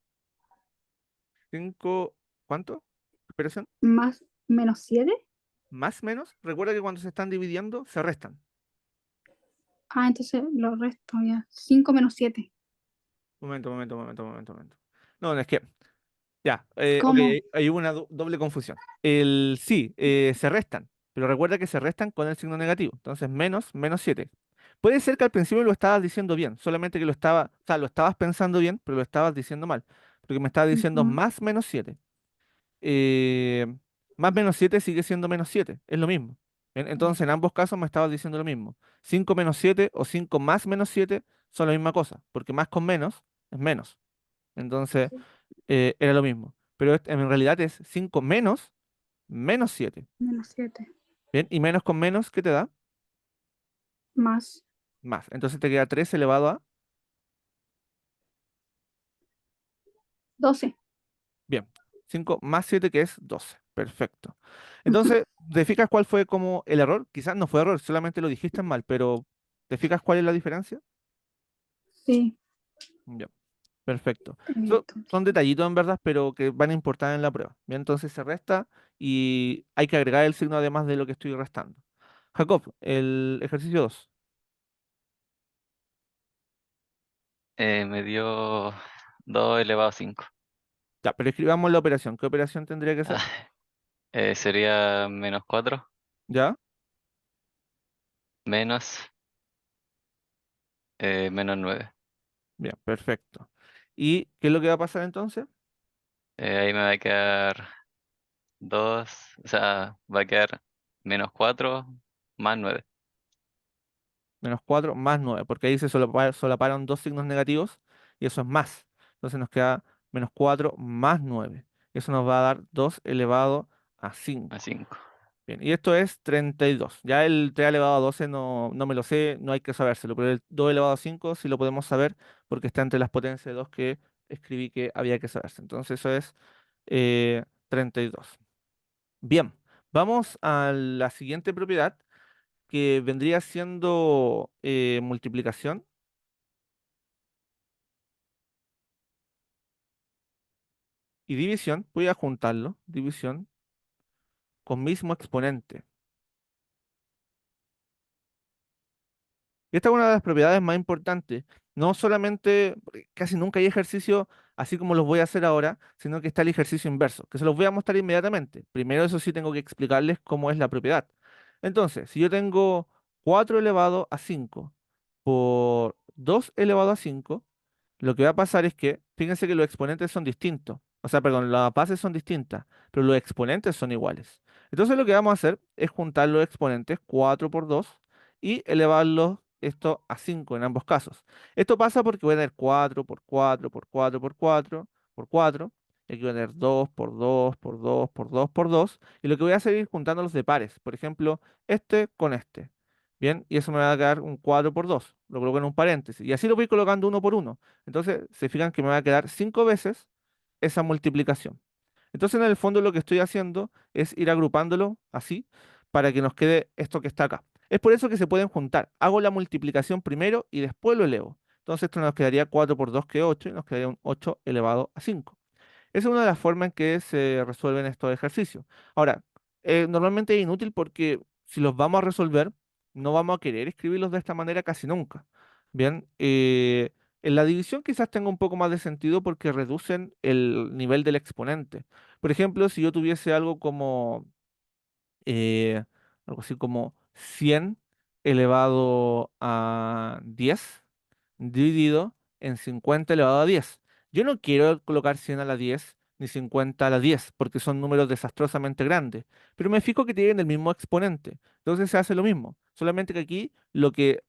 5, ¿cuánto? Operación. Más -7. Más menos. Recuerda que cuando se están dividiendo, se restan. Ah, entonces lo resto ya. 5 menos 7. Momento. No, es que, ya, ok, ¿Cómo? hay una doble confusión. El sí, se restan, pero recuerda que se restan con el signo negativo. Entonces, menos 7. Puede ser que al principio lo estabas diciendo bien, solamente que o sea, lo estabas pensando bien, pero lo estabas diciendo mal. Porque me estabas diciendo Ujú. más menos 7. eh, más menos 7 sigue siendo menos 7, es lo mismo. Entonces, en ambos casos me estabas diciendo lo mismo. 5 menos 7 o 5 más menos 7 son la misma cosa, porque más con menos es menos. Entonces, Sí, era lo mismo. Pero en realidad es 5 menos 7. -7. Bien, y menos con menos, ¿qué te da? Más Más. Entonces te queda 3 elevado a... 12. Bien, 5 más 7 que es 12. Perfecto. Entonces, ¿te fijas cuál fue como el error? Quizás no fue error, solamente lo dijiste mal, pero ¿te fijas cuál es la diferencia? Sí, Ya, perfecto. Son entonces. detallitos en verdad, pero que van a importar en la prueba. Bien, entonces se resta y hay que agregar el signo además de lo que estoy restando. Jacob, el ejercicio 2. Me dio 2 elevado a 5. Ya, pero escribamos la operación. ¿Qué operación tendría que ser? Sería menos 4 ¿Ya? menos menos 9. Bien, perfecto. ¿Y qué es lo que va a pasar entonces? Ahí me va a quedar 2, o sea, va a quedar menos 4 más 9. Menos 4 más 9, porque ahí se solaparon dos signos negativos y eso es más. Entonces nos queda menos 4 más 9. Eso nos va a dar 2 elevado a A 5. 5. Bien, y esto es 32. Ya el 3 elevado a 12 no me lo sé, no hay que sabérselo, pero el 2 elevado a 5 sí lo podemos saber porque está entre las potencias de 2 que escribí que había que saberse. Entonces eso es 32. Bien, vamos a la siguiente propiedad que vendría siendo multiplicación y división. Voy a juntarlo, división con mismo exponente. Y esta es una de las propiedades más importantes. No solamente, porque casi nunca hay ejercicio así como los voy a hacer ahora, sino que está el ejercicio inverso, que se los voy a mostrar inmediatamente. Primero, eso sí, tengo que explicarles cómo es la propiedad. Entonces, si yo tengo 4 elevado a 5 por 2 elevado a 5, lo que va a pasar es que, fíjense que los exponentes son distintos. O sea, perdón, las bases son distintas, pero los exponentes son iguales. Entonces lo que vamos a hacer es juntar los exponentes 4 por 2 y elevarlos esto a 5 en ambos casos. Esto pasa porque voy a tener 4 por 4 por 4 por 4 por 4. Y aquí voy a tener 2 por 2 por 2 por 2 por 2. Y lo que voy a hacer es ir juntándolos de pares. Por ejemplo, este con este. Bien, y eso me va a quedar un 4 por 2. Lo coloco en un paréntesis. Y así lo voy colocando uno por uno. Entonces, se fijan que me va a quedar 5 veces esa multiplicación. Entonces, en el fondo, lo que estoy haciendo es ir agrupándolo así para que nos quede esto que está acá. Es por eso que se pueden juntar. Hago la multiplicación primero y después lo elevo. Entonces, esto nos quedaría 4 por 2 que 8 y nos quedaría un 8 elevado a 5. Esa es una de las formas en que se resuelven estos ejercicios. Ahora, normalmente es inútil porque si los vamos a resolver, no vamos a querer escribirlos de esta manera casi nunca. Bien, en la división quizás tenga un poco más de sentido porque reducen el nivel del exponente. Por ejemplo, si yo tuviese eh, algo así como 100 elevado a 10 dividido en 50 elevado a 10. Yo no quiero colocar 100 a la 10 ni 50 a la 10 porque son números desastrosamente grandes, pero me fijo que tienen el mismo exponente. Entonces se hace lo mismo, solamente que aquí lo que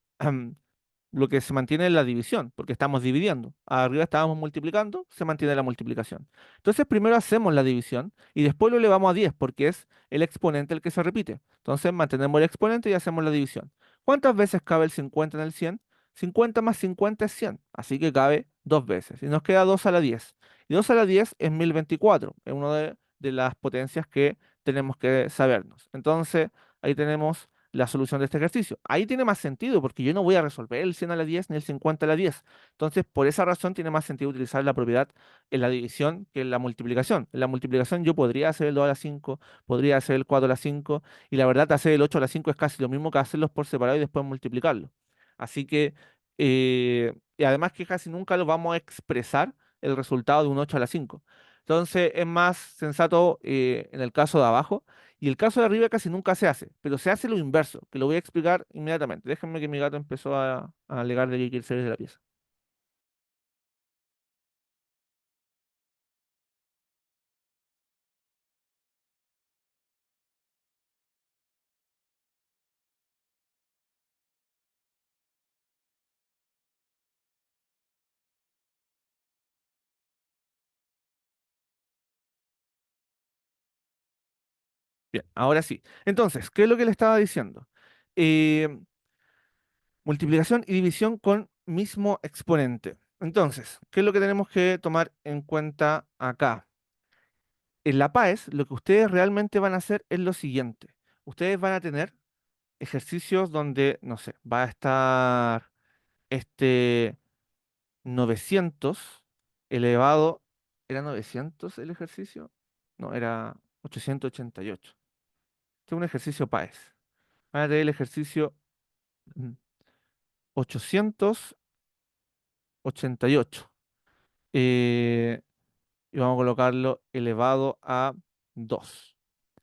se mantiene es la división, porque estamos dividiendo. Arriba estábamos multiplicando, se mantiene la multiplicación. Entonces primero hacemos la división y después lo elevamos a 10 porque es el exponente el que se repite. Entonces mantenemos el exponente y hacemos la división. ¿Cuántas veces cabe el 50 en el 100? 50 más 50 es 100, así que cabe dos veces. Y nos queda 2 a la 10. Y 2 a la 10 es 1024, es una de las potencias que tenemos que sabernos. Entonces, ahí tenemos la solución de este ejercicio. Ahí tiene más sentido, porque yo no voy a resolver el 100 a la 10 ni el 50 a la 10. Entonces, por esa razón tiene más sentido utilizar la propiedad en la división que en la multiplicación. En la multiplicación yo podría hacer el 2 a la 5, podría hacer el 4 a la 5, y la verdad hacer el 8 a la 5 es casi lo mismo que hacerlos por separado y después multiplicarlos. Así que, y además que casi nunca lo vamos a expresar el resultado de un 8 a la 5. Entonces es más sensato en el caso de abajo, y el caso de arriba casi nunca se hace, pero se hace lo inverso, que lo voy a explicar inmediatamente. Déjenme que mi gato empezó a alegar de que quiere salir de la pieza. Bien, ahora sí. Entonces, ¿qué es lo que le estaba diciendo? Eh, Multiplicación y división con mismo exponente. Entonces, ¿qué es lo que tenemos que tomar en cuenta acá? En la PAES, lo que ustedes realmente van a hacer es lo siguiente. Ustedes van a tener ejercicios donde, no sé, va a estar este 900 elevado. ¿Era 900 el ejercicio? No, era 888. Este es un ejercicio PAES. Van a tener el ejercicio mm, 888. eh, y vamos a colocarlo elevado a 2.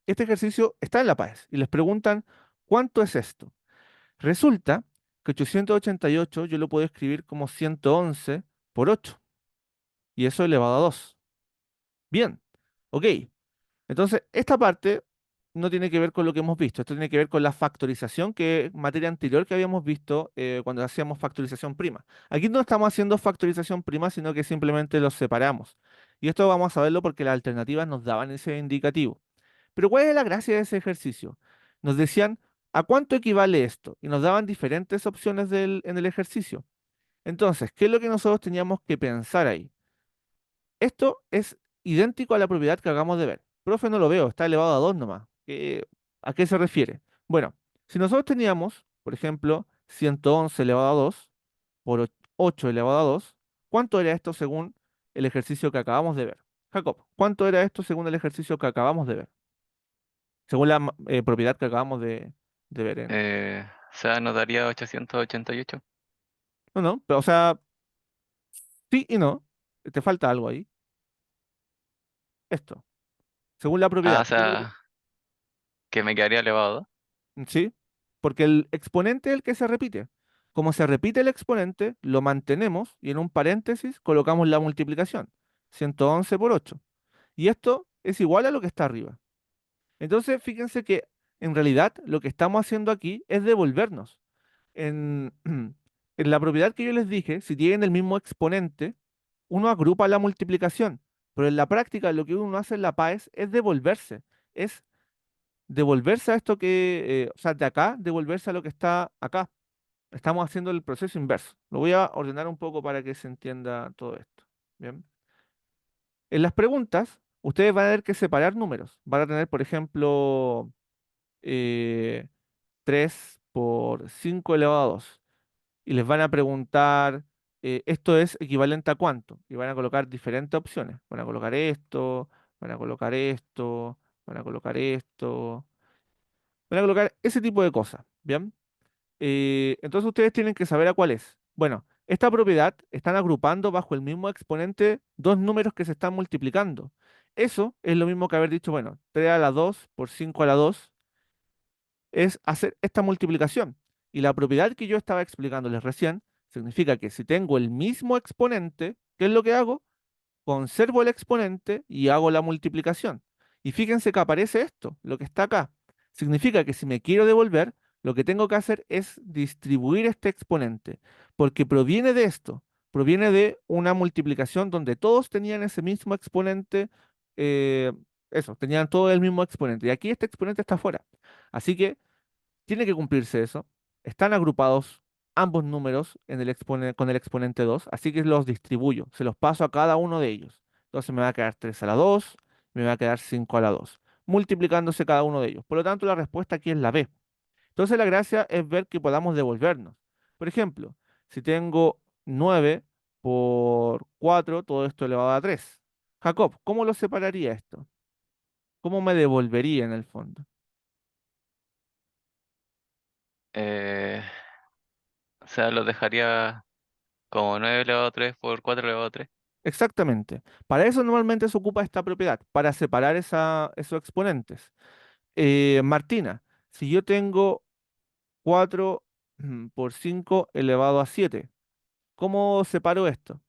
Este ejercicio está en la PAES y les preguntan, ¿cuánto es esto? Resulta que 888 yo lo puedo escribir como 111 por 8 y eso elevado a 2. Bien, ok. Entonces, esta parte no tiene que ver con lo que hemos visto, esto tiene que ver con la factorización, que es materia anterior que habíamos visto cuando hacíamos factorización prima. Aquí no estamos haciendo factorización prima, sino que simplemente los separamos. Y esto vamos a verlo porque las alternativas nos daban ese indicativo. Pero ¿cuál es la gracia de ese ejercicio? Nos decían, ¿a cuánto equivale esto? Y nos daban diferentes opciones en el ejercicio. Entonces, ¿qué es lo que nosotros teníamos que pensar ahí? Esto es idéntico a la propiedad que acabamos de ver. Profe, no lo veo, está elevado a 2 nomás. ¿A qué se refiere? Bueno, si nosotros teníamos, por ejemplo, 111 elevado a 2 por 8 elevado a 2, ¿cuánto era esto según el ejercicio que acabamos de ver? Jacob, ¿cuánto era esto según el ejercicio que acabamos de ver? Según la propiedad que acabamos de ver en... O sea, nos daría 888. No, no, pero, o sea, sí y no. Te falta algo ahí. Esto, según la Ah, propiedad. o ¿Qué es lo que- sea, que me quedaría elevado. ¿Sí? Porque el exponente es el que se repite. Como se repite el exponente, lo mantenemos y en un paréntesis colocamos la multiplicación. 111 por 8. Y esto es igual a lo que está arriba. Entonces, fíjense que en realidad lo que estamos haciendo aquí es devolvernos. En, en la propiedad que yo les dije, si tienen el mismo exponente, uno agrupa la multiplicación. Pero en la práctica lo que uno hace en la PAES es devolverse. Es devolverse a esto o sea, de acá, devolverse a lo que está acá. Estamos haciendo el proceso inverso. Lo voy a ordenar un poco para que se entienda todo esto. Bien. En las preguntas, ustedes van a tener que separar números. Van a tener, por ejemplo, eh, 3 por 5 elevado a 2. Y les van a preguntar, ¿esto es equivalente a cuánto? Y van a colocar diferentes opciones. Van a colocar esto, van a colocar esto, van a colocar esto. Van a colocar ese tipo de cosas. ¿Bien? Entonces ustedes tienen que saber a cuál es. Bueno, esta propiedad están agrupando bajo el mismo exponente dos números que se están multiplicando. Eso es lo mismo que haber dicho, bueno, 3 a la 2 por 5 a la 2 es hacer esta multiplicación. Y la propiedad que yo estaba explicándoles recién significa que si tengo el mismo exponente, ¿qué es lo que hago? Conservo el exponente y hago la multiplicación. Y fíjense que aparece esto, lo que está acá. Significa que si me quiero devolver, lo que tengo que hacer es distribuir este exponente, porque proviene de esto, proviene de una multiplicación donde todos tenían ese mismo exponente, eh, eso, tenían todo el mismo exponente. Y aquí este exponente está fuera. Así que tiene que cumplirse eso. Están agrupados ambos números con el exponente 2, así que los distribuyo, se los paso a cada uno de ellos. Entonces me va a quedar 3 a la 2, me va a quedar 5 a la 2, multiplicándose cada uno de ellos. Por lo tanto, la respuesta aquí es la B. Entonces la gracia es ver que podamos devolvernos. Por ejemplo, si tengo 9 por 4, todo esto elevado a 3. Jacob, ¿cómo lo separaría esto? ¿Cómo me devolvería en el fondo? Eh, o sea, lo dejaría como 9 elevado a 3 por 4 elevado a 3. Exactamente. Para eso normalmente se ocupa esta propiedad, para separar esos exponentes. Martina, si yo tengo 4 por 5 elevado a 7, ¿cómo separo esto?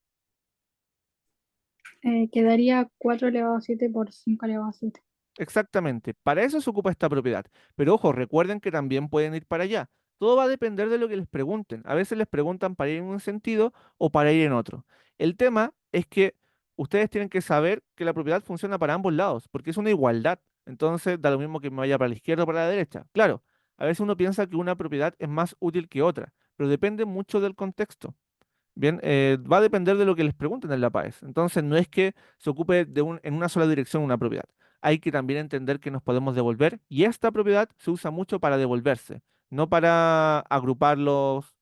Quedaría 4 elevado a 7 por 5 elevado a 7. Exactamente, para eso se ocupa esta propiedad. Pero ojo, recuerden que también pueden ir para allá. Todo va a depender de lo que les pregunten. A veces les preguntan para ir en un sentido o para ir en otro. El tema es que ustedes tienen que saber que la propiedad funciona para ambos lados, porque es una igualdad. Entonces da lo mismo que me vaya para la izquierda o para la derecha. Claro, a veces uno piensa que una propiedad es más útil que otra, pero depende mucho del contexto. Bien, va a depender de lo que les pregunten en la PAES. Entonces, no es que se ocupe en una sola dirección una propiedad. Hay que también entender que nos podemos devolver y esta propiedad se usa mucho para devolverse, no para agruparlos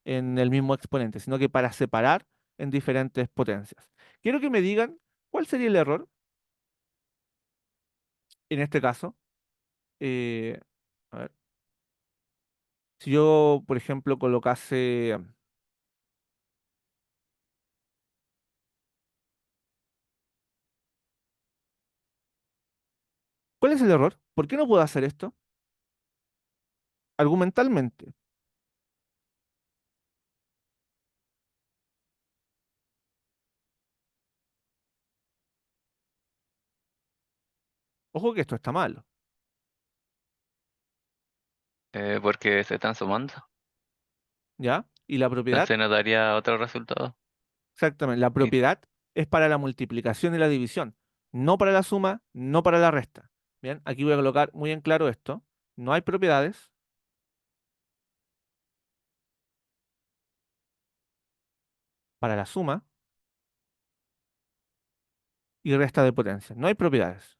en el mismo exponente, sino que para separar en diferentes potencias. Quiero que me digan cuál sería el error en este caso. Eh, a ver, si yo, por ejemplo, colocase... ¿Cuál es el error? ¿Por qué no puedo hacer esto? Argumentalmente. Ojo que esto está malo. Porque se están sumando. ¿Ya? Y la propiedad, Entonces nos daría otro resultado. exactamente, la Y, propiedad es para la multiplicación y la división, no para la suma, no para la resta. Bien, aquí voy a colocar muy en claro esto. No hay propiedades para la suma y resta de potencia. No hay propiedades.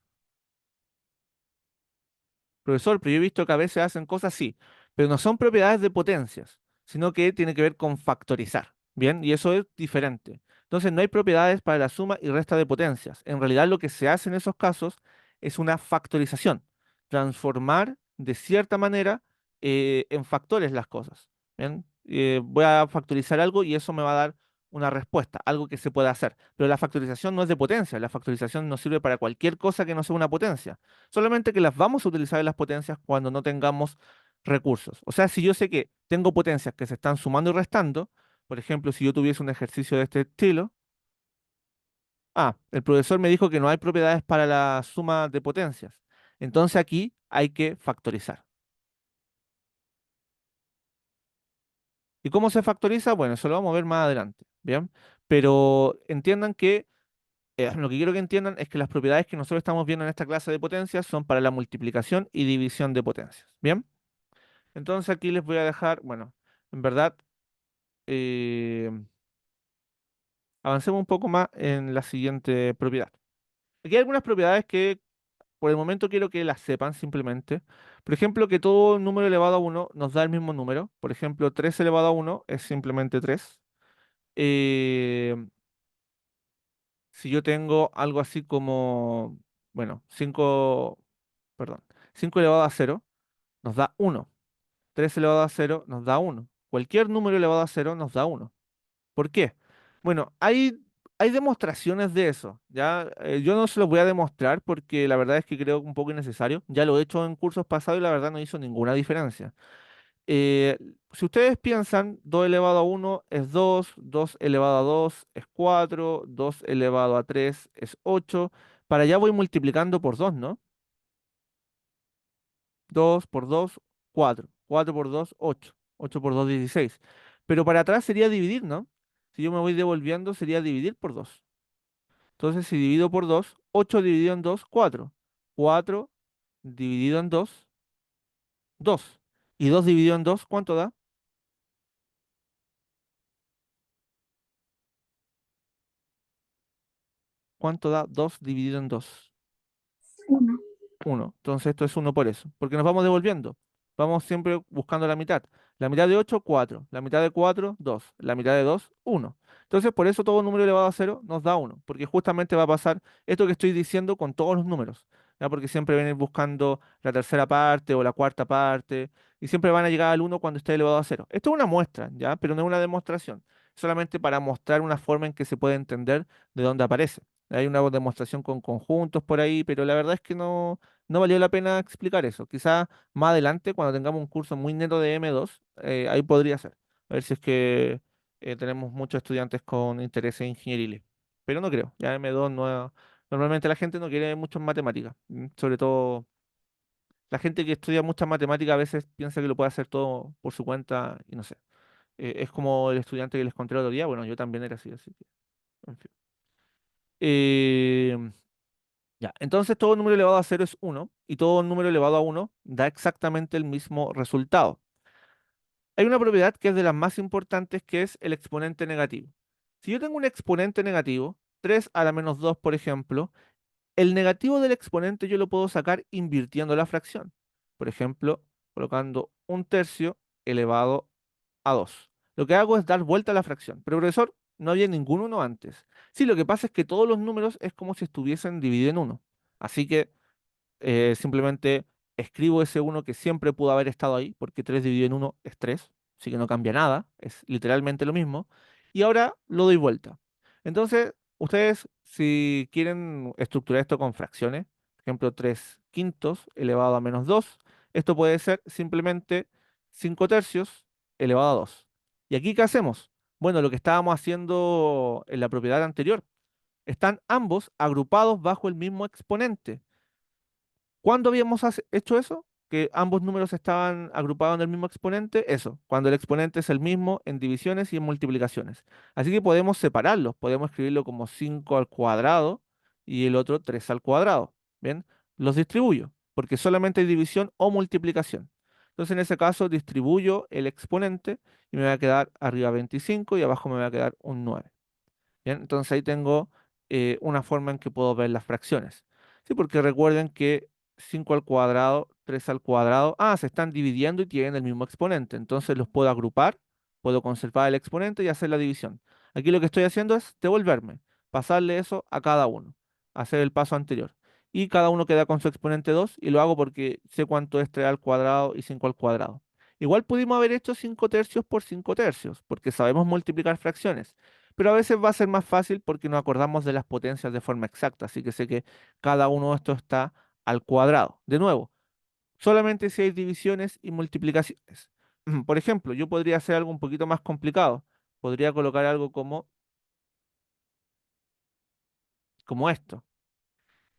Profesor, pero yo he visto que a veces hacen cosas así, pero no son propiedades de potencias, sino que tiene que ver con factorizar. Bien, y eso es diferente. Entonces, no hay propiedades para la suma y resta de potencias. En realidad, lo que se hace en esos casos es una factorización, transformar de cierta manera en factores las cosas. Bien, voy a factorizar algo y eso me va a dar una respuesta, algo que se puede hacer. Pero la factorización no es de potencia, la factorización nos sirve para cualquier cosa que no sea una potencia. Solamente que las vamos a utilizar en las potencias cuando no tengamos recursos. O sea, si yo sé que tengo potencias que se están sumando y restando, por ejemplo, si yo tuviese un ejercicio de este estilo, el profesor me dijo que no hay propiedades para la suma de potencias. Entonces aquí hay que factorizar. ¿Y cómo se factoriza? Bueno, eso lo vamos a ver más adelante, ¿bien? Pero entiendan que lo que quiero que entiendan es que las propiedades que nosotros estamos viendo en esta clase de potencias son para la multiplicación y división de potencias, ¿bien? Entonces aquí les voy a dejar, bueno, en verdad, eh, avancemos un poco más en la siguiente propiedad. Aquí hay algunas propiedades que por el momento quiero que las sepan simplemente. Por ejemplo, que todo número elevado a uno nos da el mismo número. Por ejemplo, 3 elevado a uno es simplemente 3. Eh, si yo tengo algo así como, bueno, 5, perdón, 5 elevado a cero nos da uno. 3 elevado a cero nos da uno. Cualquier número elevado a cero nos da uno. ¿Por qué? Bueno, hay demostraciones de eso, ¿ya? Yo no se los voy a demostrar porque la verdad es que creo un poco innecesario. Ya lo he hecho en cursos pasados y la verdad no hizo ninguna diferencia. Eh, si ustedes piensan, 2 elevado a uno es 2, 2 elevado a 2 es 4, 2 elevado a 3 es 8. Para allá voy multiplicando por 2, ¿no? 2 por 2, 4. 4 por 2, 8. 8 por 2, 16. Pero para atrás sería dividir, ¿no? Si yo me voy devolviendo, sería dividir por 2. Entonces, si divido por 2, 8 dividido en 2, 4. 4 dividido en 2, 2. Y 2 dividido en 2, ¿cuánto da? ¿cuánto da 2 dividido en 2? Uno. 1. Entonces esto es uno por eso, porque nos vamos devolviendo. Vamos siempre buscando la mitad. La mitad de 8, 4. La mitad de 4, 2. La mitad de 2, 1. Entonces por eso todo número elevado a cero nos da uno, porque justamente va a pasar esto que estoy diciendo con todos los números, ¿ya? Porque siempre vienen buscando la tercera parte o la cuarta parte, y siempre van a llegar al uno cuando esté elevado a cero. Esto es una muestra, ¿ya? Pero no es una demostración, solamente para mostrar una forma en que se puede entender de dónde aparece. Hay una demostración con conjuntos por ahí, pero la verdad es que no valió la pena explicar eso. Quizá más adelante, cuando tengamos un curso muy neto de M2, ahí podría ser. A ver si es que tenemos muchos estudiantes con intereses ingenieriles. Pero no creo. Ya M2 no. Normalmente la gente no quiere mucho en matemáticas. Sobre todo la gente que estudia muchas matemáticas a veces piensa que lo puede hacer todo por su cuenta y no sé. Es como el estudiante que les conté el otro día. Bueno, yo también era así, así que, en fin. Eh, Ya, entonces todo número elevado a cero es uno y todo número elevado a uno da exactamente el mismo resultado. Hay una propiedad que es de las más importantes que es el exponente negativo. Si yo tengo un exponente negativo, 3 a la menos 2, por ejemplo, el negativo del exponente yo lo puedo sacar invirtiendo la fracción. Por ejemplo, colocando un tercio elevado a 2. Lo que hago es dar vuelta a la fracción. Pero profesor, no había ningún uno antes. Sí, lo que pasa es que todos los números es como si estuviesen divididos en uno. Así que simplemente escribo ese uno que siempre pudo haber estado ahí, porque 3 dividido en uno es 3, así que no cambia nada, es literalmente lo mismo. Y ahora lo doy vuelta. Entonces, ustedes, si quieren estructurar esto con fracciones, por ejemplo, 3 quintos elevado a menos 2, esto puede ser simplemente 5 tercios elevado a 2. ¿Y aquí qué hacemos? Bueno, lo que estábamos haciendo en la propiedad anterior, están ambos agrupados bajo el mismo exponente. ¿Cuándo habíamos hecho eso? Que ambos números estaban agrupados en el mismo exponente. Eso, cuando el exponente es el mismo en divisiones y en multiplicaciones. Así que podemos separarlos. Podemos escribirlo como 5 al cuadrado y el otro 3 al cuadrado. Bien, los distribuyo porque solamente hay división o multiplicación. Entonces en ese caso distribuyo el exponente y me va a quedar arriba 25 y abajo me va a quedar un 9. Bien, entonces ahí tengo una forma en que puedo ver las fracciones. Sí, porque recuerden que 5 al cuadrado, 3 al cuadrado, se están dividiendo y tienen el mismo exponente. Entonces los puedo agrupar, puedo conservar el exponente y hacer la división. Aquí lo que estoy haciendo es devolverme, pasarle eso a cada uno, hacer el paso anterior. Y cada uno queda con su exponente 2 y lo hago porque sé cuánto es 3 al cuadrado y 5 al cuadrado. Igual pudimos haber hecho 5 tercios por 5 tercios, porque sabemos multiplicar fracciones. Pero a veces va a ser más fácil porque nos acordamos de las potencias de forma exacta, así que sé que cada uno de estos está al cuadrado. De nuevo, solamente si hay divisiones y multiplicaciones. Por ejemplo, yo podría hacer algo un poquito más complicado. Podría colocar algo como esto.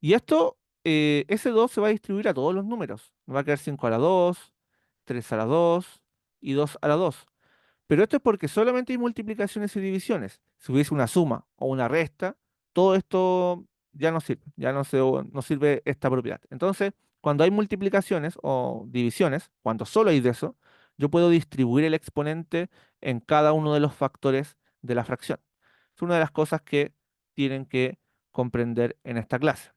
Y esto, ese 2 se va a distribuir a todos los números. Me va a quedar 5 a la 2, 3 a la 2 y 2 a la 2. Pero esto es porque solamente hay multiplicaciones y divisiones. Si hubiese una suma o una resta, todo esto ya no sirve, ya no sirve esta propiedad. Entonces, cuando hay multiplicaciones o divisiones, cuando solo hay de eso, yo puedo distribuir el exponente en cada uno de los factores de la fracción. Es una de las cosas que tienen que comprender en esta clase.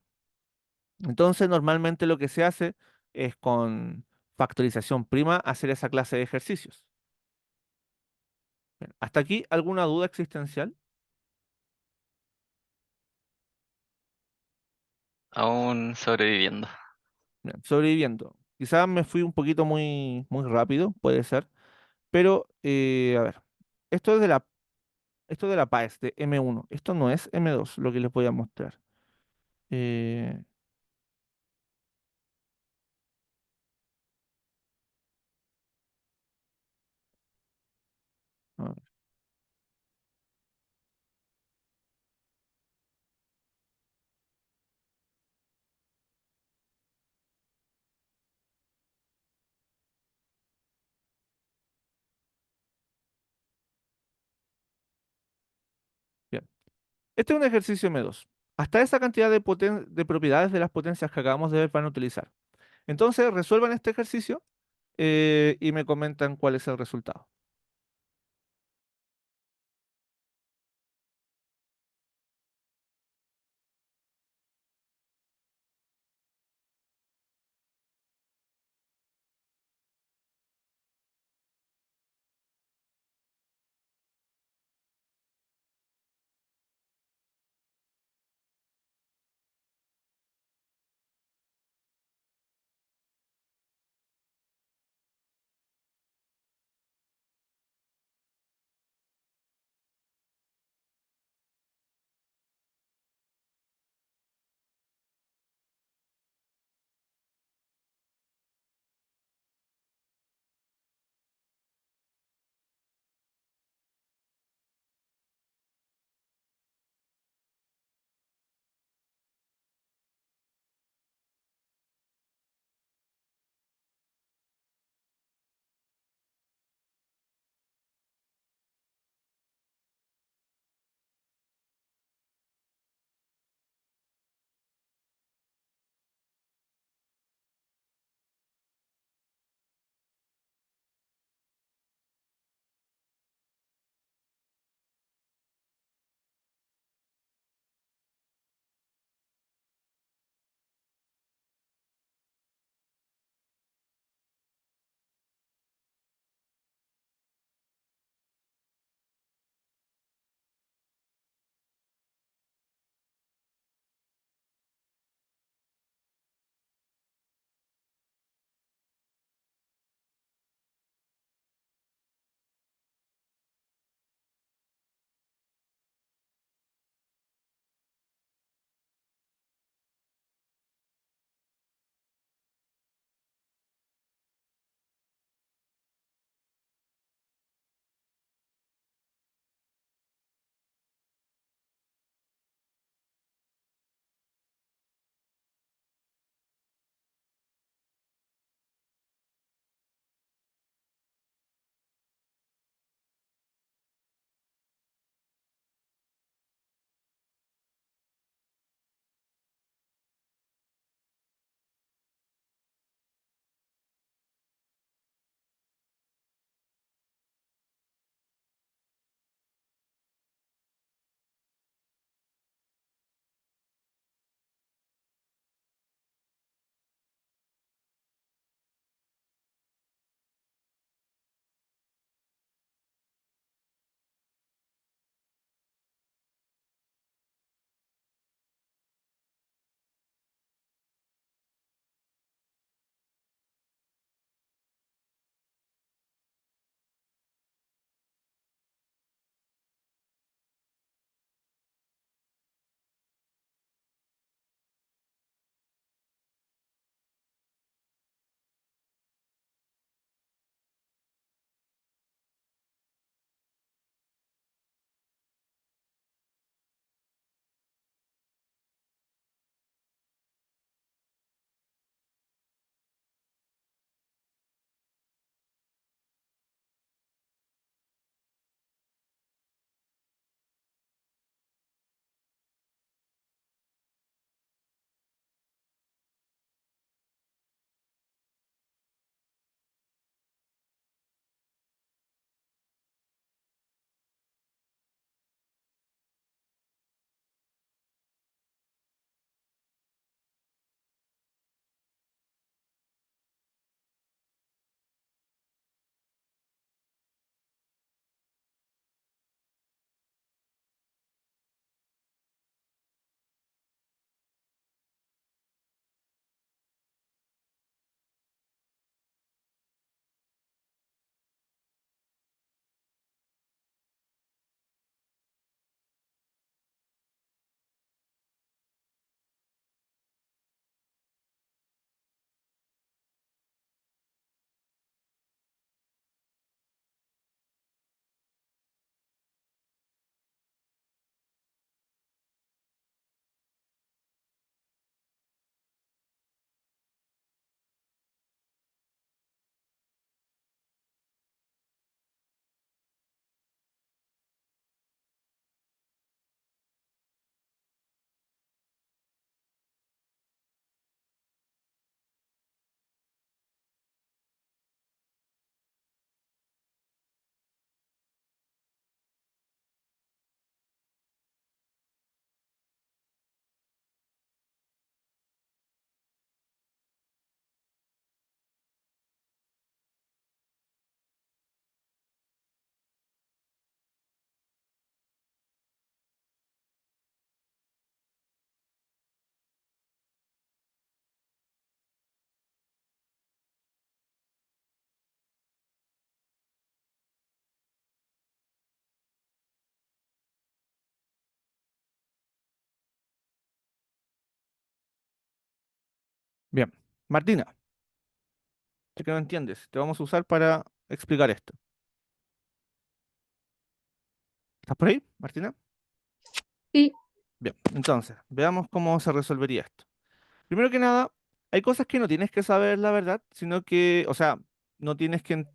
Entonces, normalmente lo que se hace es con factorización prima hacer esa clase de ejercicios. Bien, ¿hasta aquí alguna duda existencial? Aún sobreviviendo. Bien, sobreviviendo. Quizás me fui un poquito muy rápido, puede ser, pero a ver, esto es de la PAES, de M1. Esto no es M2, lo que les voy a mostrar. Eh, a ver, bien. Este es un ejercicio M2. Hasta esa cantidad de propiedades de las potencias que acabamos de ver van a utilizar. Entonces, resuelvan este ejercicio y me comentan cuál es el resultado. Bien. Martina, sé que no entiendes. Te vamos a usar para explicar esto. ¿Estás por ahí, Martina? Sí. Bien. Entonces, veamos cómo se resolvería esto. Primero que nada, hay cosas que no tienes que saber, la verdad, sino que, o sea, no tienes que,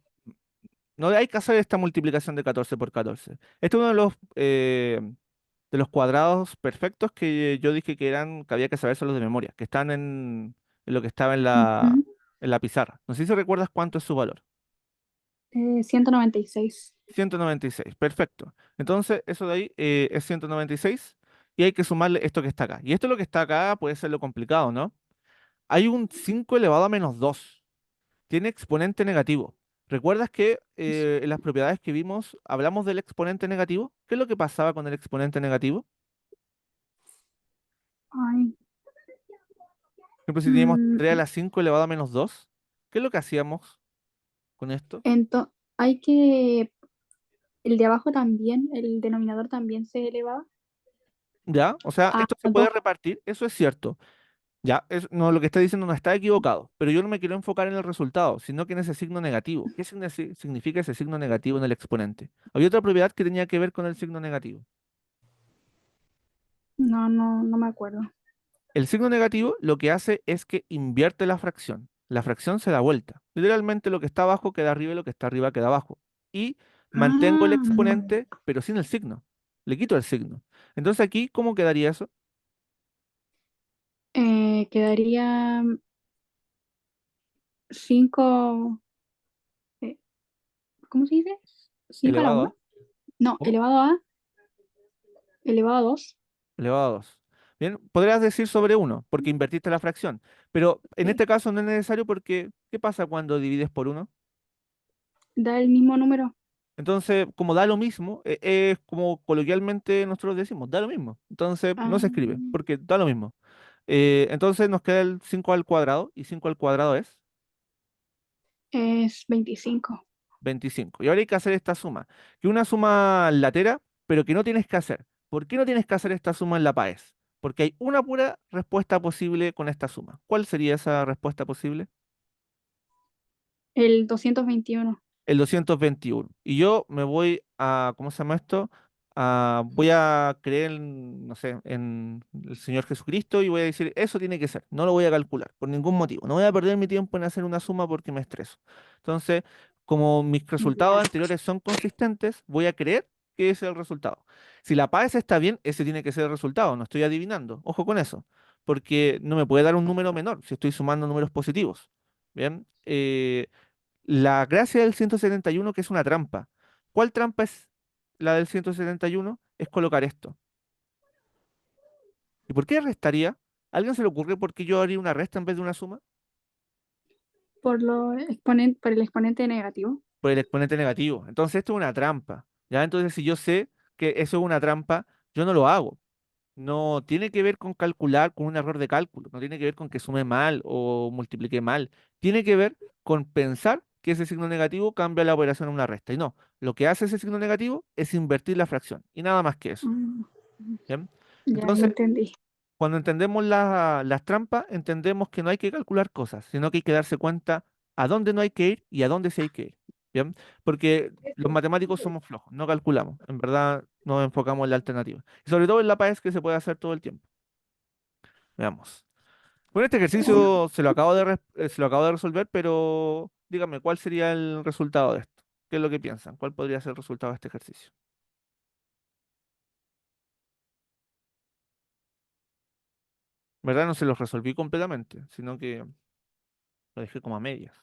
no hay que hacer esta multiplicación de 14 por 14. Este es uno de los cuadrados perfectos que yo dije que eran, que había que saber solo de memoria, que están en lo que estaba Ujú. en la pizarra. No sé si recuerdas cuánto es su valor. 196. 196, perfecto. Entonces, eso de ahí es 196 y hay que sumarle esto que está acá. Y esto lo que está acá puede ser lo complicado, ¿no? Hay un 5 elevado a menos 2. Tiene exponente negativo. ¿Recuerdas que en las propiedades que vimos hablamos del exponente negativo? ¿Qué es lo que pasaba con el exponente negativo? Ay. Por ejemplo, si teníamos Mm, 3 a la 5 elevado a menos 2, ¿qué es lo que hacíamos con esto? hay que, el de abajo también, el denominador también se eleva ¿Ya? O sea, a esto se puede 2. repartir, eso es cierto. Ya, no, lo que está diciendo no está equivocado, pero yo no me quiero enfocar en el resultado, sino que en ese signo negativo. ¿Qué significa ese signo negativo en el exponente? Había otra propiedad que tenía que ver con el signo negativo. No, no, no me acuerdo. El signo negativo lo que hace es que invierte la fracción. La fracción se da vuelta. Literalmente lo que está abajo queda arriba y lo que está arriba queda abajo. Y mantengo el Ah, exponente, pero sin el signo. Le quito el signo. Entonces aquí, ¿cómo quedaría eso? quedaría 5, ¿cómo se dice? 5 a la Elevado a, 1. No, ¿cómo? elevado a 2. Elevado a 2. Bien, podrías decir sobre uno, porque invertiste la fracción. Pero en Sí. este caso no es necesario porque, ¿qué pasa cuando divides por uno? Da el mismo número. Entonces, como da lo mismo, es como coloquialmente nosotros decimos, da lo mismo. Entonces, no Ah, se escribe, porque da lo mismo. Entonces nos queda el 5 al cuadrado, y 5 al cuadrado es es 25. 25. Y ahora hay que hacer esta suma, que es una suma latera, pero que no tienes que hacer. ¿Por qué no tienes que hacer esta suma en la PAES? Porque hay una pura respuesta posible con esta suma. ¿Cuál sería esa respuesta posible? El 221. El 221. Y yo me voy a, ¿cómo se llama esto? Voy a creer en, no sé, en el Señor Jesucristo y voy a decir, eso tiene que ser. No lo voy a calcular por ningún motivo. No voy a perder mi tiempo en hacer una suma porque me estreso. Entonces, como mis resultados Ya. anteriores son consistentes, voy a creer que ese es el resultado. Si la paz está bien, ese tiene que ser el resultado. No estoy adivinando. Ojo con eso. Porque no me puede dar un número menor si estoy sumando números positivos. Bien. La gracia del 171 que es una trampa. ¿Cuál trampa es la del 171? Es colocar esto. ¿Y por qué restaría? ¿A alguien se le ocurre por qué yo haría una resta en vez de una suma? Por el exponente negativo. Por el exponente negativo. Entonces esto es una trampa. ¿Ya? Entonces si yo sé que eso es una trampa, yo no lo hago. No tiene que ver con calcular con un error de cálculo. No tiene que ver con que sume mal o multiplique mal. Tiene que ver con pensar que ese signo negativo cambia la operación a una resta. Y no, lo que hace ese signo negativo es invertir la fracción. Y nada más que eso. Mm, ¿Bien? ya Entonces, entendí. cuando entendemos las trampas, entendemos que no hay que calcular cosas, sino que hay que darse cuenta a dónde no hay que ir y a dónde sí hay que ir. ¿Bien? Porque los matemáticos somos flojos, no calculamos. En verdad, nos enfocamos en la alternativa. Y sobre todo en la PAES que se puede hacer todo el tiempo. Veamos. Bueno, este ejercicio se lo acabo de resolver, pero dígame, ¿cuál sería el resultado de esto? ¿Qué es lo que piensan? ¿Cuál podría ser el resultado de este ejercicio? ¿Verdad? No se los resolví completamente, sino que lo dejé como a medias.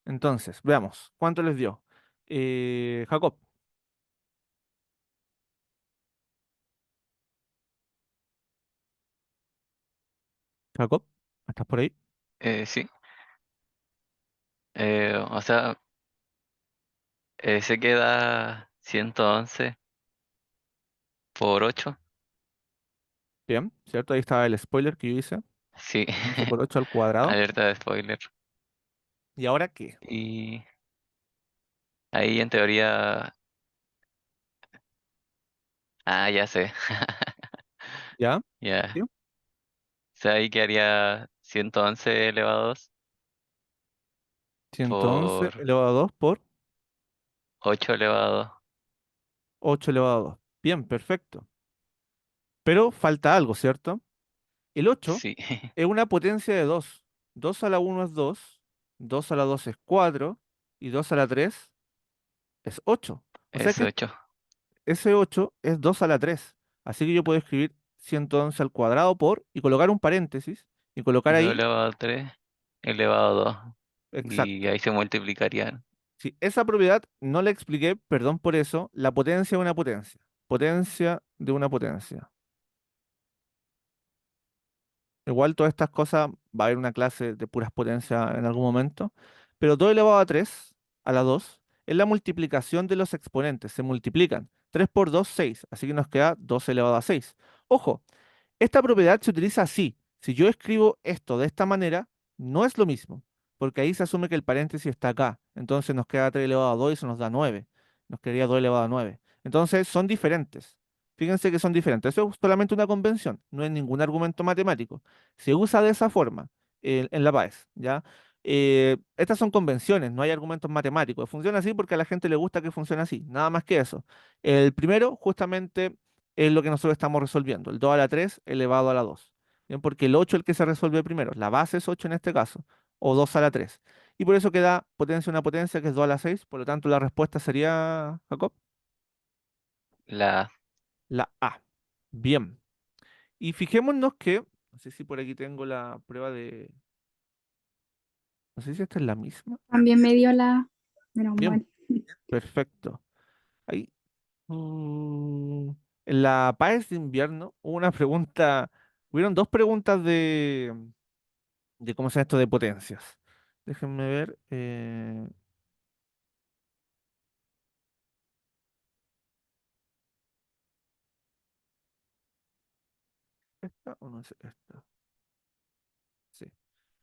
Entonces, veamos, ¿cuánto les dio? Jacob, Jacob, ¿estás por ahí? Sí. O sea, se queda 111 por 8. Bien, ¿cierto? Ahí estaba el spoiler que yo hice. Sí. 11 por 8 al cuadrado. Alerta de spoiler. ¿Y ahora qué? Y ahí en teoría. Ah, ya sé. ¿Ya? ¿Sí? Ya. O sea, ahí quedaría 111 elevado a 2 111 por elevado a 2 por 8 elevado a 2. 8 elevado a 2. Bien, perfecto. Pero falta algo, ¿cierto? El 8 Sí, es una potencia de 2. 2 a la uno es 2, 2 a la 2 es 4 y 2 a la 3 es 8. O sea es que 8. ese 8 es 2 a la 3. Así que yo puedo escribir 111 al cuadrado por y colocar un paréntesis y colocar 2 ahí elevado a 3 elevado a 2. Y exacto. ahí se multiplicarían. Si esa propiedad no la expliqué, perdón por eso, la potencia de una potencia. Potencia de una potencia. Igual todas estas cosas, va a haber una clase de puras potencias en algún momento, pero 2 elevado a 3 a la 2 es la multiplicación de los exponentes, se multiplican. 3 por 2 6, así que nos queda 2 elevado a 6. Ojo, esta propiedad se utiliza así. Si yo escribo esto de esta manera, no es lo mismo, porque ahí se asume que el paréntesis está acá. Entonces nos queda 3 elevado a 2 y eso nos da 9. Nos quedaría 2 elevado a 9. Entonces son diferentes. Fíjense que son diferentes. Eso es solamente una convención, no es ningún argumento matemático. Se usa de esa forma en la PAES, ¿ya? Estas son convenciones, no hay argumentos matemáticos. Funciona así porque a la gente le gusta que funcione así, nada más que eso. El primero, justamente es lo que nosotros estamos resolviendo, el 2 a la 3 elevado a la 2. Bien, porque el 8 es el que se resuelve primero, la base es 8 en este caso, o 2 a la 3. Y por eso queda potencia una potencia que es 2 a la 6. Por lo tanto la respuesta sería, Jacob, La, la A. Bien, y fijémonos que, no sé si por aquí tengo la prueba de, no sé si esta es la misma. También me dio la... Menos Bien, mal. perfecto. Ahí, en la PAES de invierno hubo una pregunta, hubieron dos preguntas de cómo se llama esto de potencias. Déjenme ver. ¿Esta o no es esta? Sí.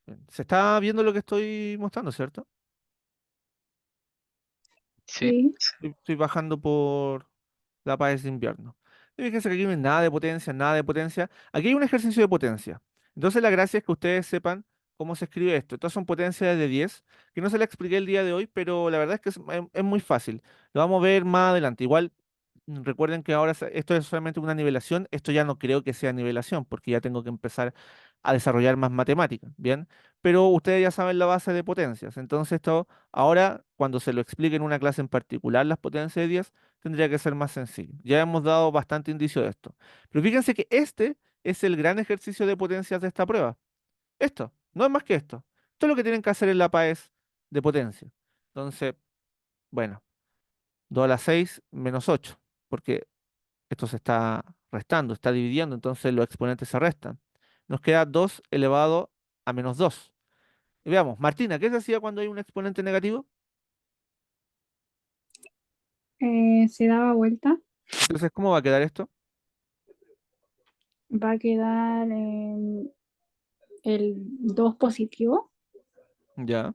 Bien. Se está viendo lo que estoy mostrando, ¿cierto? sí, Sí. Estoy bajando por la pared de invierno. Y fíjense que aquí no hay nada de potencia, nada de potencia. Aquí hay un ejercicio de potencia. Entonces la gracia es que ustedes sepan cómo se escribe esto. Estas son potencias de 10 que no se la expliqué el día de hoy, pero la verdad es que es muy fácil. Lo vamos a ver más adelante. Igual recuerden que ahora esto es solamente una nivelación. Esto ya no creo que sea nivelación, porque ya tengo que empezar a desarrollar más matemáticas, ¿bien? Pero ustedes ya saben la base de potencias. Entonces esto ahora, cuando se lo explique en una clase en particular, las potencias de 10 tendría que ser más sencillo. Ya hemos dado bastante indicio de esto. Pero fíjense que este es el gran ejercicio de potencias de esta prueba. Esto, no es más que esto. Esto es lo que tienen que hacer en la PAES de potencia. Entonces, bueno, 2 a la 6 menos 8, porque esto se está restando, está dividiendo, entonces los exponentes se restan. Nos queda 2 elevado a menos 2. Y veamos, Martina, ¿qué se hacía cuando hay un exponente negativo? Se daba vuelta. Entonces, ¿cómo va a quedar esto? Va a quedar el 2 positivo. Ya,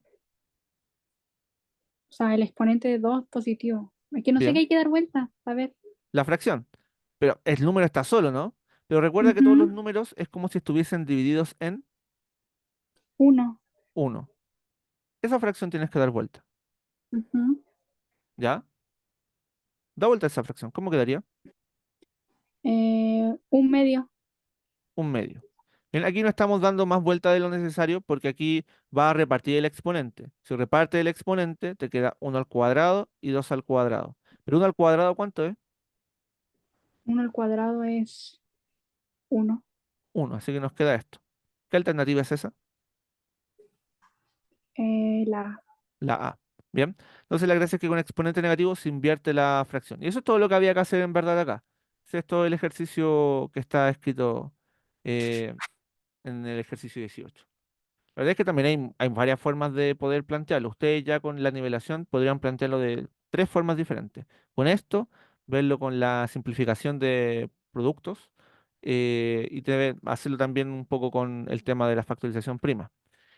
O sea, el exponente de 2 positivo. Es que no sé qué bien. hay que dar vuelta. A ver. La fracción. Pero el número está solo, ¿no? Pero recuerda que todos los Ujú, números es como si estuviesen divididos en 1. uno. Esa fracción tienes que dar vuelta. Ujú. ¿Ya? Da vuelta esa fracción. ¿Cómo quedaría? Un medio. Un medio. Bien, aquí no estamos dando más vuelta de lo necesario porque aquí va a repartir el exponente. Si reparte el exponente, te queda uno al cuadrado y 2 al cuadrado. Pero uno al cuadrado, ¿cuánto es? 1 al cuadrado es 1. Uno. Así que nos queda esto. ¿Qué alternativa es esa? La A. la A. Bien, entonces la gracia es que con exponente negativo se invierte la fracción. Y eso es todo lo que había que hacer en verdad acá. Ese es todo el ejercicio que está escrito eh, en el ejercicio 18. La verdad es que también hay varias formas de poder plantearlo. Ustedes ya con la nivelación podrían plantearlo de tres formas diferentes. Con esto, verlo con la simplificación de productos y hacerlo también un poco con el tema de la factorización prima.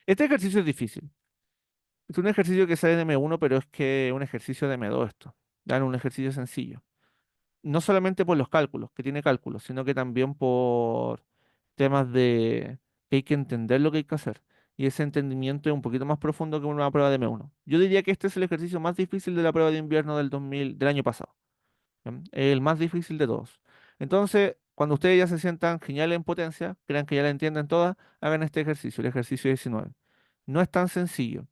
Este ejercicio es difícil. Es un ejercicio que sale de M1, pero es que es un ejercicio de M2 esto. Dan un ejercicio sencillo. No solamente por los cálculos, que tiene cálculos, sino que también por temas de que hay que entender lo que hay que hacer. Y ese entendimiento es un poquito más profundo que una prueba de M1. Yo diría que este es el ejercicio más difícil de la prueba de invierno del año pasado. ¿Ya? El más difícil de todos. Entonces, cuando ustedes ya se sientan geniales en potencia, crean que ya la entienden todas, hagan este ejercicio, el ejercicio 19. No es tan sencillo,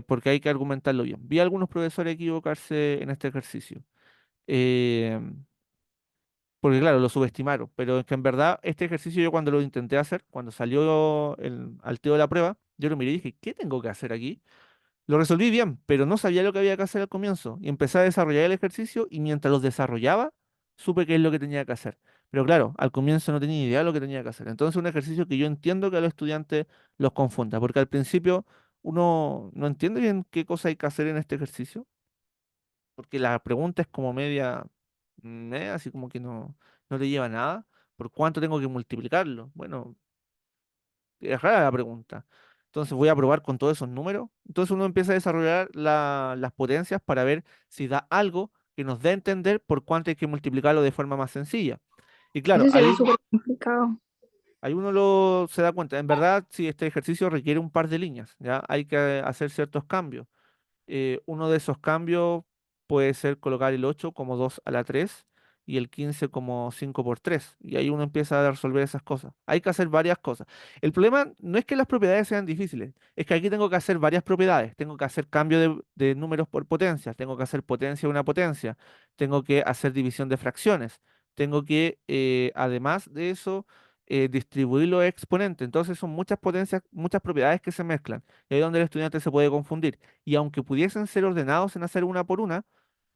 porque hay que argumentarlo bien. Vi a algunos profesores equivocarse en este ejercicio. eh, Porque claro, lo subestimaron, pero es que en verdad este ejercicio yo cuando lo intenté hacer, cuando salió al teo de la prueba, yo lo miré y dije, ¿qué tengo que hacer aquí? Lo resolví bien, pero no sabía lo que había que hacer al comienzo. Y empecé a desarrollar el ejercicio y mientras los desarrollaba, supe qué es lo que tenía que hacer. Pero claro, al comienzo no tenía idea de lo que tenía que hacer. Entonces un ejercicio que yo entiendo que a los estudiantes los confunda, porque al principio uno no entiende bien qué cosa hay que hacer en este ejercicio, porque la pregunta es como media, así como que no le lleva a nada. ¿Por cuánto tengo que multiplicarlo? Bueno, es rara la pregunta. Entonces voy a probar con todos esos números. Entonces uno empieza a desarrollar las potencias para ver si da algo que nos dé a entender por cuánto hay que multiplicarlo de forma más sencilla. Y claro, Eso se ve súper complicado. ahí uno se da cuenta. En verdad, si este ejercicio requiere un par de líneas, ¿ya? Hay que hacer ciertos cambios. Uno de esos cambios puede ser colocar el 8 como 2 a la 3 y el 15 como 5 por 3. Y ahí uno empieza a resolver esas cosas. Hay que hacer varias cosas. El problema no es que las propiedades sean difíciles, es que aquí tengo que hacer varias propiedades. Tengo que hacer cambio de números por potencias, tengo que hacer potencia de una potencia, tengo que hacer división de fracciones, tengo que, además de eso, distribuir los exponentes. Entonces son muchas potencias, muchas propiedades que se mezclan. Y ahí es donde el estudiante se puede confundir. Y aunque pudiesen ser ordenados en hacer una por una,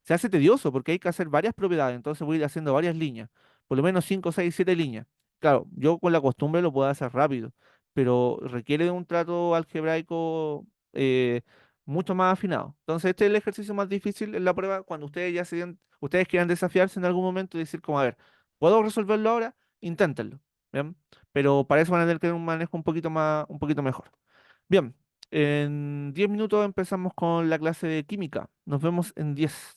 se hace tedioso porque hay que hacer varias propiedades, entonces voy a ir haciendo varias líneas, por lo menos 5 6 7 líneas. Claro, yo con la costumbre lo puedo hacer rápido, pero requiere de un trato algebraico mucho más afinado. Entonces este es el ejercicio más difícil en la prueba cuando ustedes ustedes quieran desafiarse en algún momento y decir como, a ver, ¿puedo resolverlo ahora? Inténtenlo, ¿bien? Pero para eso van a tener que tener un manejo un poquito mejor. Bien, en 10 minutos empezamos con la clase de química. Nos vemos en 10.